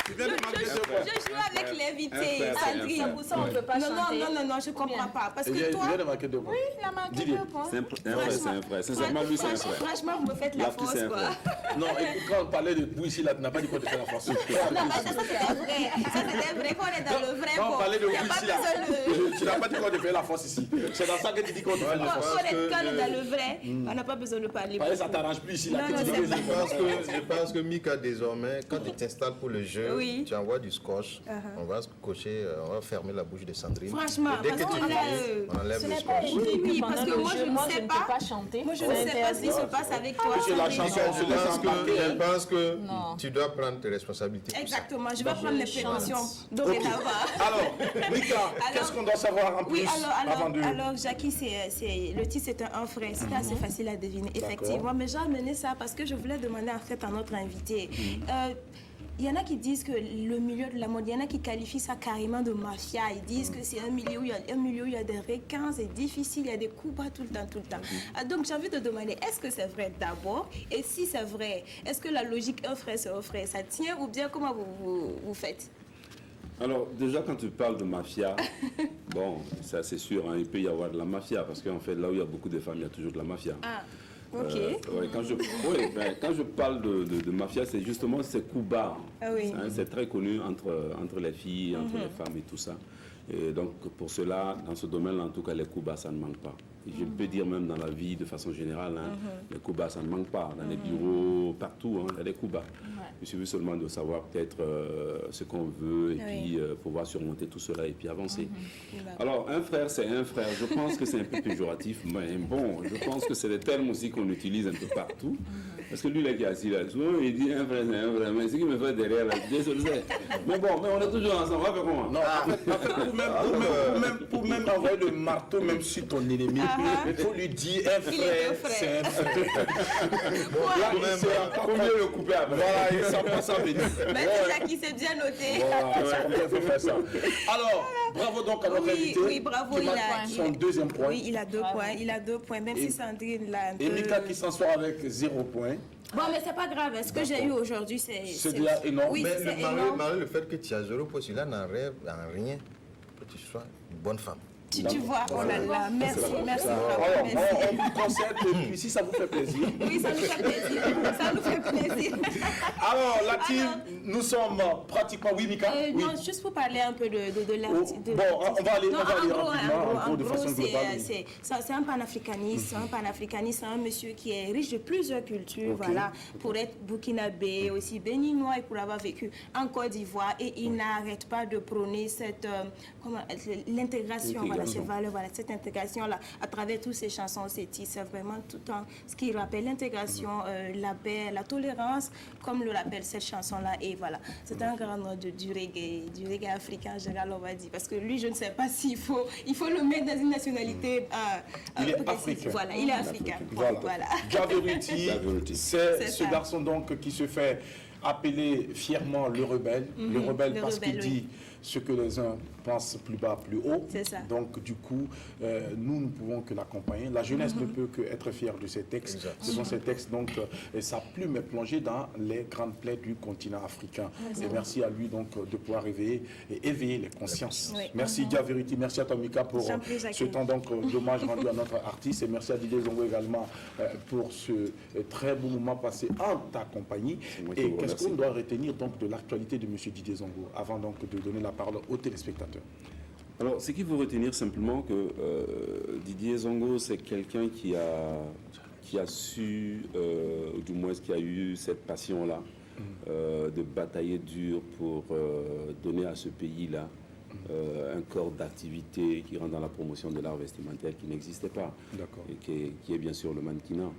Je joue avec l'invité, Sandrine. Pour ça, on ne peut pas chanter. Non, je comprends pas. Parce il que toi... vient de marquer 2 points. Oui, il a marqué Didier. 2 points. C'est un frère, c'est un frère. Sincèrement, lui, c'est un frère. Franchement, vous me faites la L'artiste, force, c'est un quoi. frère. Non, écoute, quand on parlait de vous ici, là, tu n'as pas dit quoi de faire la France. Non, mais ça c'était vrai. Ça c'était vrai qu'on est dans le vrai. Quand on parlait de vous Il n'y a pas ici, là, besoin de... tu n'as pas dit quoi de faire la France ici. C'est dans ça que tu dis qu'on doit faire la France. Quand on est dans le vrai, on n'a pas besoin de parler. Ça ne t'arrange plus ici, là. Non, que tu c'est dis pas- Je pense que Mika, désormais, quand tu t'installes pour le jeu, Oui. tu envoies du scotch. On va se cocher, on va fermer la bouche de Sandrine. Franchement, Et dès que parce tu que là, finis, on enlève le scotch. Oui, parce que moi je ne sais peux pas. pas chanter. Moi je ne sais pas ce qui se passe avec toi. C'est la Sandrine. chanson, on se laisse embarquer. Je pense que Non. tu dois prendre tes responsabilités. pour ça. Exactement, je vais prendre mes précautions. Dorénavant. Alors, Mika, qu'est-ce qu'on doit savoir en plus Oui, avant de... alors Jackie, le titre c'est un frère, c'était assez facile à deviner, effectivement. Mais j'ai amené ça parce que je voulais demander en fait à notre invité. il y en a qui disent que le milieu de la mode, il y en a qui qualifient ça carrément de mafia. Ils disent que c'est un milieu où il y a des requins, c'est difficile, il y a des coups bas tout le temps. Donc j'ai envie de demander, est-ce que c'est vrai d'abord? Et si c'est vrai, est-ce que la logique un frère c'est un frère, ça tient ou bien comment vous faites? Alors, déjà, quand tu parles de mafia, bon, ça c'est sûr, hein, il peut y avoir de la mafia, parce qu'en fait, là où il y a beaucoup de femmes, il y a toujours de la mafia. Ah, ok. Ouais, quand je parle de mafia, c'est justement ces coups bas. Ah oui. Hein, c'est très connu entre les filles, entre les femmes et tout ça. Et donc, pour cela, dans ce domaine-là, en tout cas, les coups bas, ça ne manque pas. Et je peux dire même dans la vie, de façon générale, hein, les coups bas, ça ne manque pas. Dans les bureaux, partout, hein, il y a des coups bas. Il suffit seulement de savoir peut-être ce qu'on veut et puis pouvoir surmonter tout cela et puis avancer. Alors, un frère, c'est un frère. Je pense que c'est un peu péjoratif, mais bon, je pense que c'est des termes aussi qu'on utilise un peu partout. Parce que lui, là, qui est assis là, souvent, il dit un frère, c'est un frère. Mais ce qui me fait derrière, là, désolé. Mais bon, mais on est toujours ensemble. On va faire comment? Non, en fait, pour même envoyer le marteau, même sur ton ennemi, il faut lui dire un frère, c'est un frère. Là, il sera combien le couper après. Voilà, il s'en passe à venir. Mais c'est ça qui s'est bien noté. Voilà, il faut faire ça. Alors, bravo donc à notre invité. Oui, bravo, il a son deuxième point. Oui, il a 2 points. Il a 2 points, même si Sandrine l'a un peu... Et Mika qui s'en sort avec 0 point. Bon, mais c'est pas grave. Ce que j'ai eu aujourd'hui, c'est déjà énorme. Oui, Mais c'est le énorme. le fait que tu as 0 point, celui-là n'enlève en rien que tu sois une bonne femme. Tu vois, oh là là, merci, merci. Alors, Merci. on vous concède, puis si ça vous fait plaisir. Oui, ça nous fait plaisir. Ça nous fait plaisir. Alors, la team, nous sommes pratiquement... Oui, Mika? Oui. Non, juste pour parler un peu de l'artiste. Bon, on va aller Non, rapidement, en gros, de façon globale. C'est un panafricaniste, c'est un monsieur qui est riche de plusieurs cultures, voilà, pour être burkinabé, aussi béninois et pour avoir vécu en Côte d'Ivoire. Et il n'arrête pas de prôner cette, l'intégration, voilà, ces valeurs, voilà, cette intégration-là, à travers toutes ces chansons, ces titres, c'est vraiment tout le temps ce qui rappelle l'intégration, la paix, la tolérance, comme le rappelle cette chanson-là. Et voilà, c'est un grand nom du reggae africain en général, on va dire. Parce que lui, je ne sais pas s'il faut le mettre dans une nationalité. Il est africain. Voilà, il est africain. Voilà. Javeruti, c'est ce garçon donc qui se fait appeler fièrement le rebelle. Le rebelle parce qu'il dit ce que les uns pensent plus bas, plus haut. C'est ça. Donc, du coup, nous ne pouvons que l'accompagner. La jeunesse ne peut qu'être fière de ces textes. Exact. Ce sont ces textes, donc, et sa plume est plongée dans les grandes plaies du continent africain. Et merci à lui, donc, de pouvoir éveiller les consciences. Oui. Merci, Javeruti. Merci à toi, Mika, pour ce temps, donc, d'hommage rendu à notre artiste. Et merci à Didier Zongo également pour ce très beau moment passé en ta compagnie. Et qu'est-ce qu'on doit retenir, donc, de l'actualité de M. Didier Zongo, avant, donc, de donner la parole aux téléspectateurs? Alors, ce qu'il faut retenir simplement que Didier Zongo, c'est quelqu'un qui a su, ou du moins qui a eu cette passion-là, de batailler dur pour donner à ce pays-là un corps d'activité qui rentre dans la promotion de l'art vestimentaire qui n'existait pas, et qui est bien sûr le mannequinat.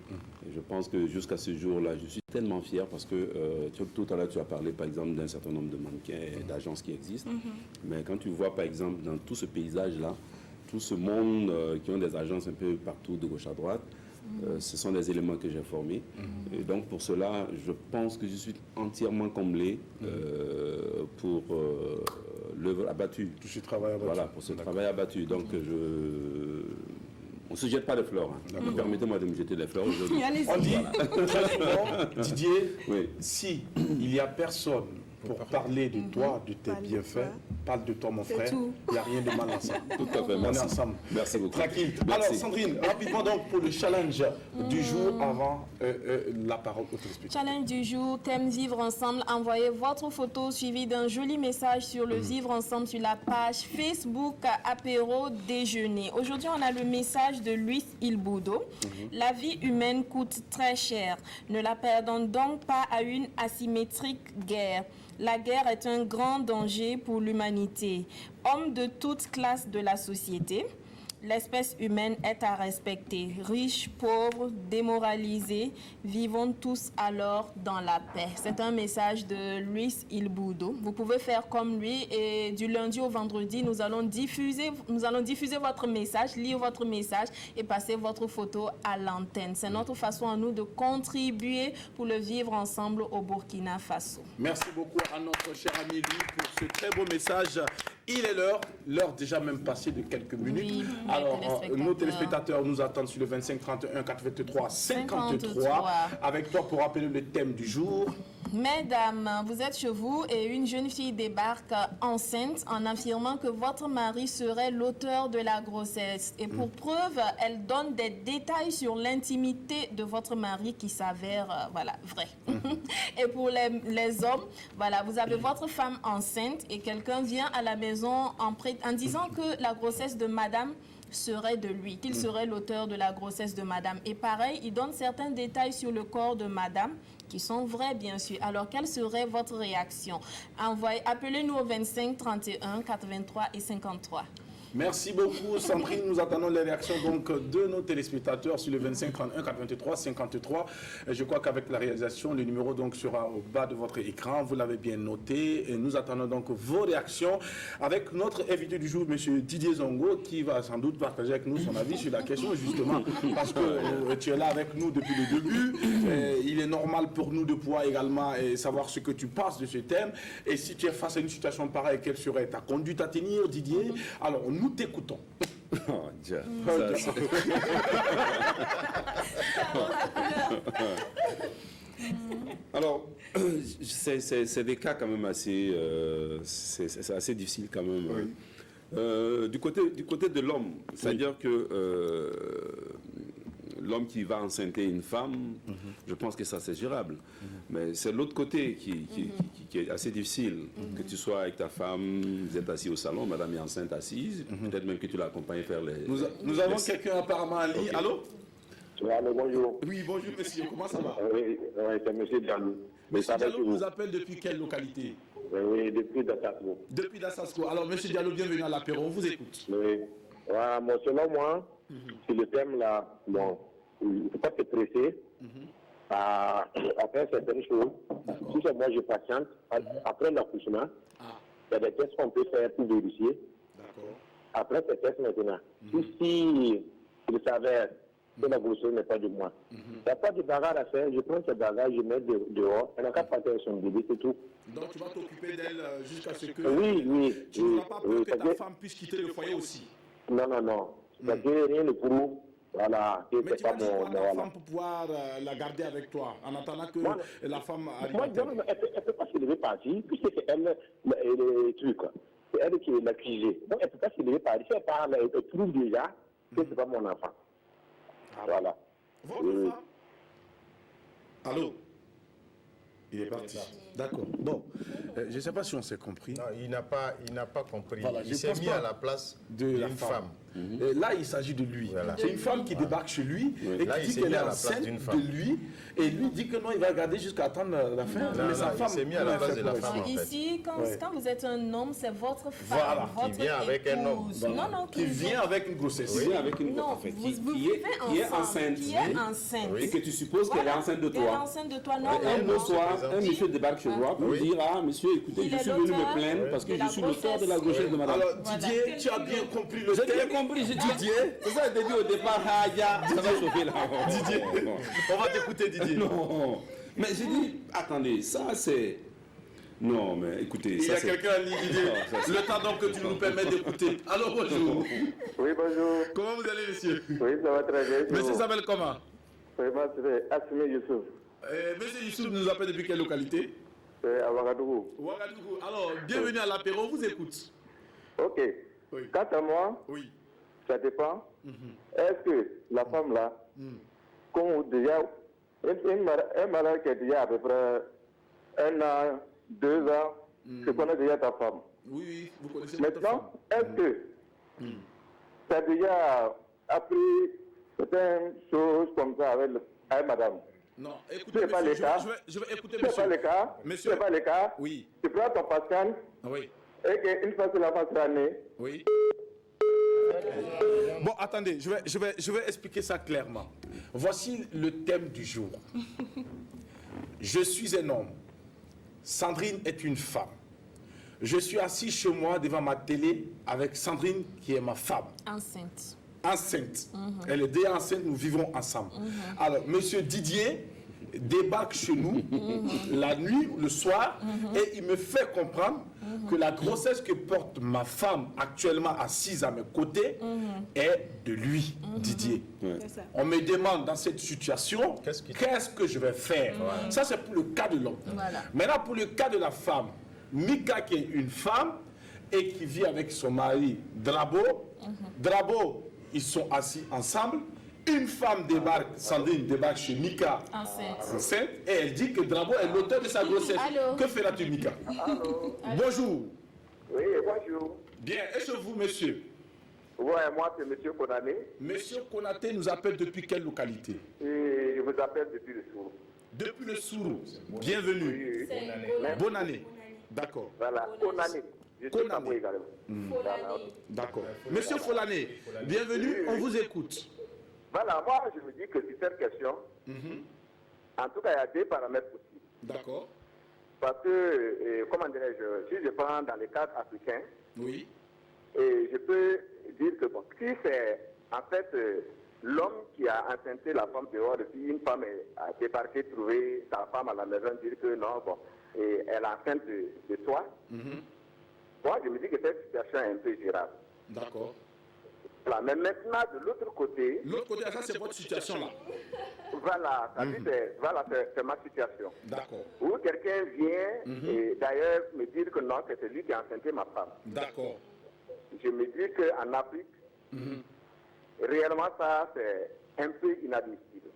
Et je pense que jusqu'à ce jour-là, je suis tellement fier parce que tout à l'heure tu as parlé par exemple d'un certain nombre de mannequins et d'agences qui existent, mais quand tu vois par exemple dans tout ce paysage-là, tout ce monde qui ont des agences un peu partout de gauche à droite, ce sont des éléments que j'ai formés. Et donc pour cela, je pense que je suis entièrement comblé pour l'œuvre abattue. Tout ce travail abattu. Voilà, pour ce travail abattu. Donc on ne se jette pas de fleurs. Hein. Permettez-moi de me jeter des fleurs aujourd'hui. On dit très souvent, Didier, Oui. si il n'y a personne pour parler de toi, de tes bienfaits, parle de toi, mon frère. Il n'y a rien de mal à ça. Tout à fait, On merci. est ensemble. Merci beaucoup. Tranquille. Merci. Alors, Sandrine, rapidement donc pour le challenge du jour avant la parole au téléspectateur. Challenge du jour, thème Vivre Ensemble. Envoyez votre photo suivie d'un joli message sur le Vivre Ensemble sur la page Facebook Apéro Déjeuner. Aujourd'hui, on a le message de Luis Ilbudo. La vie humaine coûte très cher. Ne la perdons donc pas à une asymétrique guerre. La guerre est un grand danger pour l'humanité. Hommes de toutes classes de la société, L'espèce humaine est à respecter. Riches, pauvres, démoralisés, vivons tous alors dans la paix. C'est un message de Luis Ilbudo. Vous pouvez faire comme lui et du lundi au vendredi, nous allons diffuser votre message, lire votre message et passer votre photo à l'antenne. C'est notre façon à nous de contribuer pour le vivre ensemble au Burkina Faso. Merci beaucoup à notre cher ami Louis pour ce très beau message. Il est l'heure déjà même passée de quelques minutes. Oui, alors, nos téléspectateurs nous attendent sur le 25 31 83 53. Avec toi pour rappeler le thème du jour. Mesdames, vous êtes chez vous et une jeune fille débarque enceinte en affirmant que votre mari serait l'auteur de la grossesse. Et pour preuve, elle donne des détails sur l'intimité de votre mari qui s'avèrent vrai. Et pour les hommes, vous avez votre femme enceinte et quelqu'un vient à la maison en disant que la grossesse de madame serait de lui, qu'il serait l'auteur de la grossesse de madame. Et pareil, il donne certains détails sur le corps de madame qui sont vrais, bien sûr. Alors, quelle serait votre réaction? Appelez-nous au 25 31 83 et 53. Merci beaucoup, Sandrine. Nous attendons les réactions donc de nos téléspectateurs sur le 25 31 83 53. Je crois qu'avec la réalisation, le numéro donc sera au bas de votre écran. Vous l'avez bien noté. Et nous attendons donc vos réactions avec notre invité du jour, M. Didier Zongo, qui va sans doute partager avec nous son avis sur la question, justement, parce que tu es là avec nous depuis le début. Il est normal pour nous de pouvoir également savoir ce que tu penses de ce thème. Et si tu es face à une situation pareille, quelle serait ta conduite à tenir, Didier? Alors, nous t'écoutons. Oh, Dieu. Alors, c'est des cas quand même assez, c'est assez difficile quand même. Oui. Du côté de l'homme, c'est-à-dire que l'homme qui va enceinter une femme, je pense que ça c'est gérable. Mais c'est l'autre côté qui est assez difficile. Que tu sois avec ta femme, vous êtes assis au salon, madame est enceinte assise, peut-être même que tu l'accompagnes faire les... Nous avons quelqu'un apparemment en ligne. Okay. Allô? Allô, bonjour. Oui, bonjour monsieur, comment ça va? Oui, c'est monsieur Diallo. Monsieur Diallo nous appelle depuis quelle localité? Oui, depuis Dassasco. Depuis Dassasco. Alors monsieur Diallo, bienvenue à l'apéro, on vous écoute. Oui. Selon moi, sur le thème là, bon, il ne faut pas se presser à faire certaines choses. Si c'est moi, je patiente. Après l'accouchement, il y a des tests qu'on peut faire pour vérifier. Après ces tests maintenant, si il s'avère que la grossesse n'est pas de moi, il n'y a pas de bagarre à faire. Je prends ce bagarre, je mets dehors. Elle n'a qu'à partir avec son bébé, c'est tout. Donc tu vas t'occuper d'elle jusqu'à ce que... Oui. Tu n'auras pas peur que ta femme puisse quitter le foyer aussi? Non. Parce que rien ne prouve. Voilà, mais tu vas dire quoi à ta femme pour pouvoir la garder avec toi en attendant que la femme arrive? Moi, elle ne peut pas se lever partir, puisque c'est elle le truc. C'est elle qui est l'accusée. Donc elle ne peut pas se lever partir. Si elle parle, elle prouve déjà que ce n'est pas mon enfant. Voilà. Votre femme? Allô? Il est parti. D'accord. Bon, je ne sais pas si on s'est compris. Non, il n'a pas compris. Voilà, il s'est mis à la place d'une femme. Et là, il s'agit de lui. Voilà. C'est une femme qui débarque chez lui et là, qui dit qu'elle est enceinte de lui. Et lui dit que non, il va garder jusqu'à attendre la fin. Mais sa femme s'est mis à la place de la femme. Ici, quand vous êtes un homme, c'est votre femme, votre qui vient avec un homme. Non, qui vient avec une grossesse. Oui, avec une grossesse. Qui est enceinte. Oui. Et que tu supposes qu'elle est enceinte de toi. Elle est enceinte de toi, non. Un soir, un monsieur débarque chez toi pour dire: ah, monsieur, écoutez, je suis venu me plaindre parce que je suis l'auteur de la grossesse de madame. Alors, Didier, tu as bien compris le thème. J'ai bien compris, Didier. C'est ça, je t'ai dit au départ, ça va chauffer là. Didier, on va t'écouter, Didier. Non, mais j'ai dit, attendez, ça c'est... Non, mais écoutez, il y a quelqu'un à Didier. Le temps donc que tu nous permets d'écouter. Alors, bonjour. Oui, bonjour. Comment vous allez, monsieur? Oui, ça va très bien. Monsieur s'appelle comment? Oui, moi, c'est Assimi Youssouf. Monsieur Youssouf nous appelle depuis quelle localité? À Ouagadougou. Ouagadougou. Alors, bienvenue à l'apéro, on vous écoute. Ok. Oui. Quant à moi, oui, ça dépend. Est-ce que la femme là, comme déjà, un malade qui a déjà à peu près 1 an, 2 ans, je connais déjà ta femme. Oui, vous connaissez votre femme. Maintenant, est-ce que tu as déjà appris certaines choses comme ça avec madame? Non, écoutez, monsieur, je vais écouter, monsieur. Ce n'est pas le cas. Monsieur. Ce n'est pas le cas. Oui. Tu prends ton Pascal. Oui. Et qu'une fois que l'enfant sera né. Oui. Bon, attendez, je vais expliquer ça clairement. Voici le thème du jour. Je suis un homme. Sandrine est une femme. Je suis assis chez moi devant ma télé avec Sandrine qui est ma femme. Enceinte. Enceinte. Elle est déjà enceinte, nous vivons ensemble. Alors, monsieur Didier débarque chez nous la nuit, le soir, et il me fait comprendre que la grossesse que porte ma femme actuellement assise à mes côtés est de lui, Didier. On me demande dans cette situation, qu'est-ce que je vais faire? Ça, c'est pour le cas de l'homme. Voilà. Maintenant, pour le cas de la femme, Mika qui est une femme et qui vit avec son mari Drabo. Drabo, ils sont assis ensemble. Une femme débarque, Sandrine débarque chez Mika enceinte et elle dit que Drabo est l'auteur de sa grossesse. Allô? Que fera-tu, Mika? Bonjour. Oui, bonjour. Bien, est-ce vous, monsieur? Ouais, moi c'est Monsieur Konané Monsieur Konaté nous appelle depuis quelle localité? et je vous appelle depuis le Sourou. Depuis le Sourou. Bienvenue. Bonne année. D'accord. Voilà, Konané. Je suis Konané. Kamou également. Voilà. D'accord. Monsieur Folané, bienvenue, on vous écoute. Voilà, moi je me dis que sur cette question, en tout cas il y a deux paramètres possibles. D'accord. Parce que, comment dirais-je, si je prends dans les cadres africains, Oui. et je peux dire que bon, si c'est en fait l'homme qui a enceinté la femme dehors, et puis une femme a débarqué, trouvé sa femme à la maison, dire que non, bon, et elle est enceinte de toi, moi je me dis que cette situation est un peu gérable. D'accord. Voilà, mais maintenant de l'autre côté, L'autre côté, ça c'est votre situation là. voilà, c'est ma situation. D'accord. Où quelqu'un vient et d'ailleurs me dire que non, que c'est lui qui a enceinté ma femme. D'accord. Je me dis qu'en Afrique, réellement ça c'est un peu inadmissible.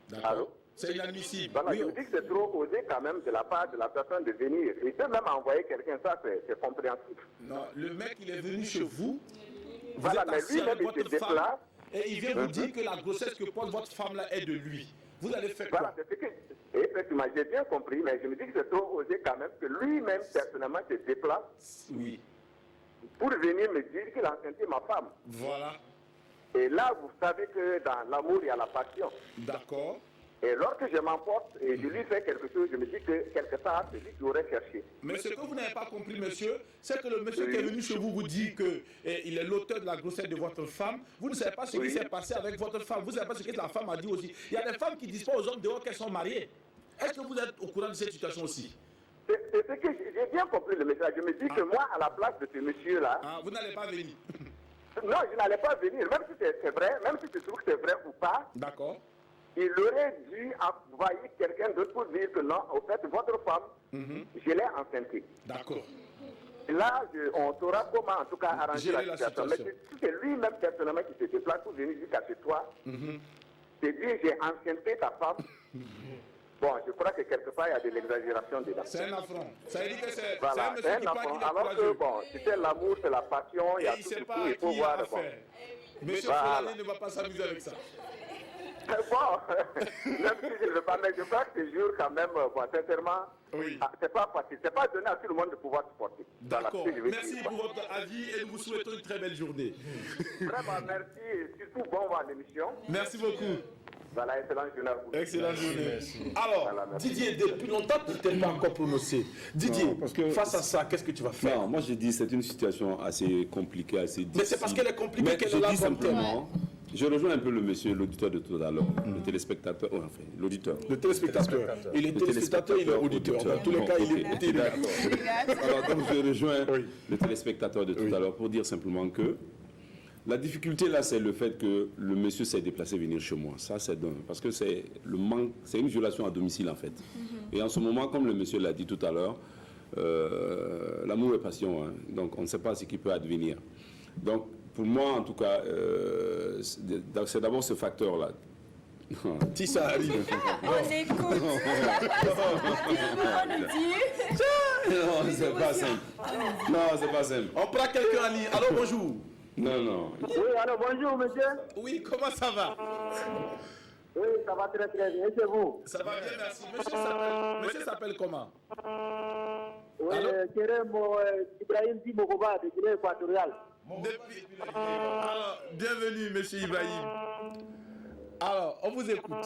D'accord. Allô? C'est inadmissible. Voilà, Oui, je me dis que c'est trop osé quand même de la part de la personne de venir. Il peut même envoyer quelqu'un, ça c'est compréhensible. non, le mec, il est venu chez vous. Vous Voilà, êtes mais assis lui-même avec il se votre femme déplace. et il vient vous dire que la grossesse que porte votre femme là est de lui. Vous allez faire Voilà, quoi? c'est ce que, effectivement, j'ai bien compris, mais je me dis que c'est trop osé quand même que lui-même personnellement se déplace Oui. pour venir me dire qu'il a enceinté ma femme. Voilà. Et là, vous savez que dans l'amour, il y a la passion. D'accord. Et lorsque je m'emporte et je lui fais quelque chose, je me dis que quelque part, c'est lui qui aurait cherché. Mais ce que vous n'avez pas compris, monsieur, c'est que le monsieur qui est venu chez vous vous dit qu'il est l'auteur de la grossesse de votre femme. Vous ne savez pas ce qui s'est passé avec votre femme. Vous ne savez pas ce que la femme a dit aussi. Il y a des femmes qui disent pas aux hommes dehors qu'elles sont mariées. Est-ce que vous êtes au courant de cette situation aussi? C'est ce que j'ai bien compris le message. Je me dis que moi, à la place de ce monsieur-là, Vous n'allez pas venir. non, je n'allais pas venir, même si c'est vrai, même si je trouve que c'est vrai ou pas. D'accord. Il aurait dû envoyer quelqu'un d'autre pour dire que non, au fait, votre femme, je l'ai enceintée. D'accord. Et là, on saura comment, en tout cas, arranger Gérer la la situation. situation. Mais si c'est lui-même personnellement qui se déplace pour venir jusqu'à chez toi, c'est lui, j'ai enceinté ta femme. Bon, je crois que quelque part, il y a de l'exagération dedans. C'est un affront. Ça veut dire que c'est Voilà, un c'est monsieur un qui parle affront. qu'il est Alors que, courageux. bon, si c'est l'amour, c'est la passion, il y Et a il ne tout sait ce pas qu'il à faut qui il a voir. Bon. affaire. Monsieur Voilà. Folané ne va pas s'amuser avec ça. Bon, même si je ne veux pas, mais je crois que ce jour, quand même, bon, sincèrement, Oui. c'est pas facile. C'est pas donné à tout le monde de pouvoir supporter. Voilà D'accord. ce que je veux Merci dire. pour votre avis et nous vous souhaitons une très belle journée. Vraiment, merci et surtout bon à l'émission. Merci beaucoup. Voilà, excellente journée à vous. Excellente journée. Alors, Voilà, merci. Didier, depuis longtemps, tu t'es pas encore prononcé. Didier, Non, parce que- face à ça, qu'est-ce que tu vas faire? Non, moi j'ai dit c'est une situation assez compliquée, assez difficile. Mais c'est parce qu'elle est compliquée Mais qu'elle je est là dis comme thème. simplement, je rejoins un peu le monsieur, l'auditeur de tout à l'heure, le téléspectateur, enfin l'auditeur. Le téléspectateur. Il est téléspectateur, il est auditeur. Dans tous les cas, il est écouté. D'accord. Alors donc je rejoins le téléspectateur de tout à l'heure pour dire simplement que la difficulté là, c'est le fait que le monsieur s'est déplacé venir chez moi. Ça, c'est d'un. Parce que c'est le manque, c'est une violation à domicile en fait. Et en ce moment, comme le monsieur l'a dit tout à l'heure, l'amour est passion. Hein. Donc on ne sait pas ce qui peut advenir. Donc pour moi, en tout cas, c'est d'abord ce facteur-là. Si ça arrive. On écoute. On nous dit. Non, c'est pas simple. Non, c'est pas simple. On prend quelqu'un en ligne. Allô, bonjour. Non, non. Oui, alors bonjour, monsieur. Oui, comment ça va? Oui, ça va très très bien. C'est vous. Ça va bien, merci. Monsieur s'appelle comment? Oui, Allô? Kerem Ibrahim Dimokoba de Guinée équatoriale. Alors, bienvenue, monsieur Ibrahim. Alors, on vous écoute.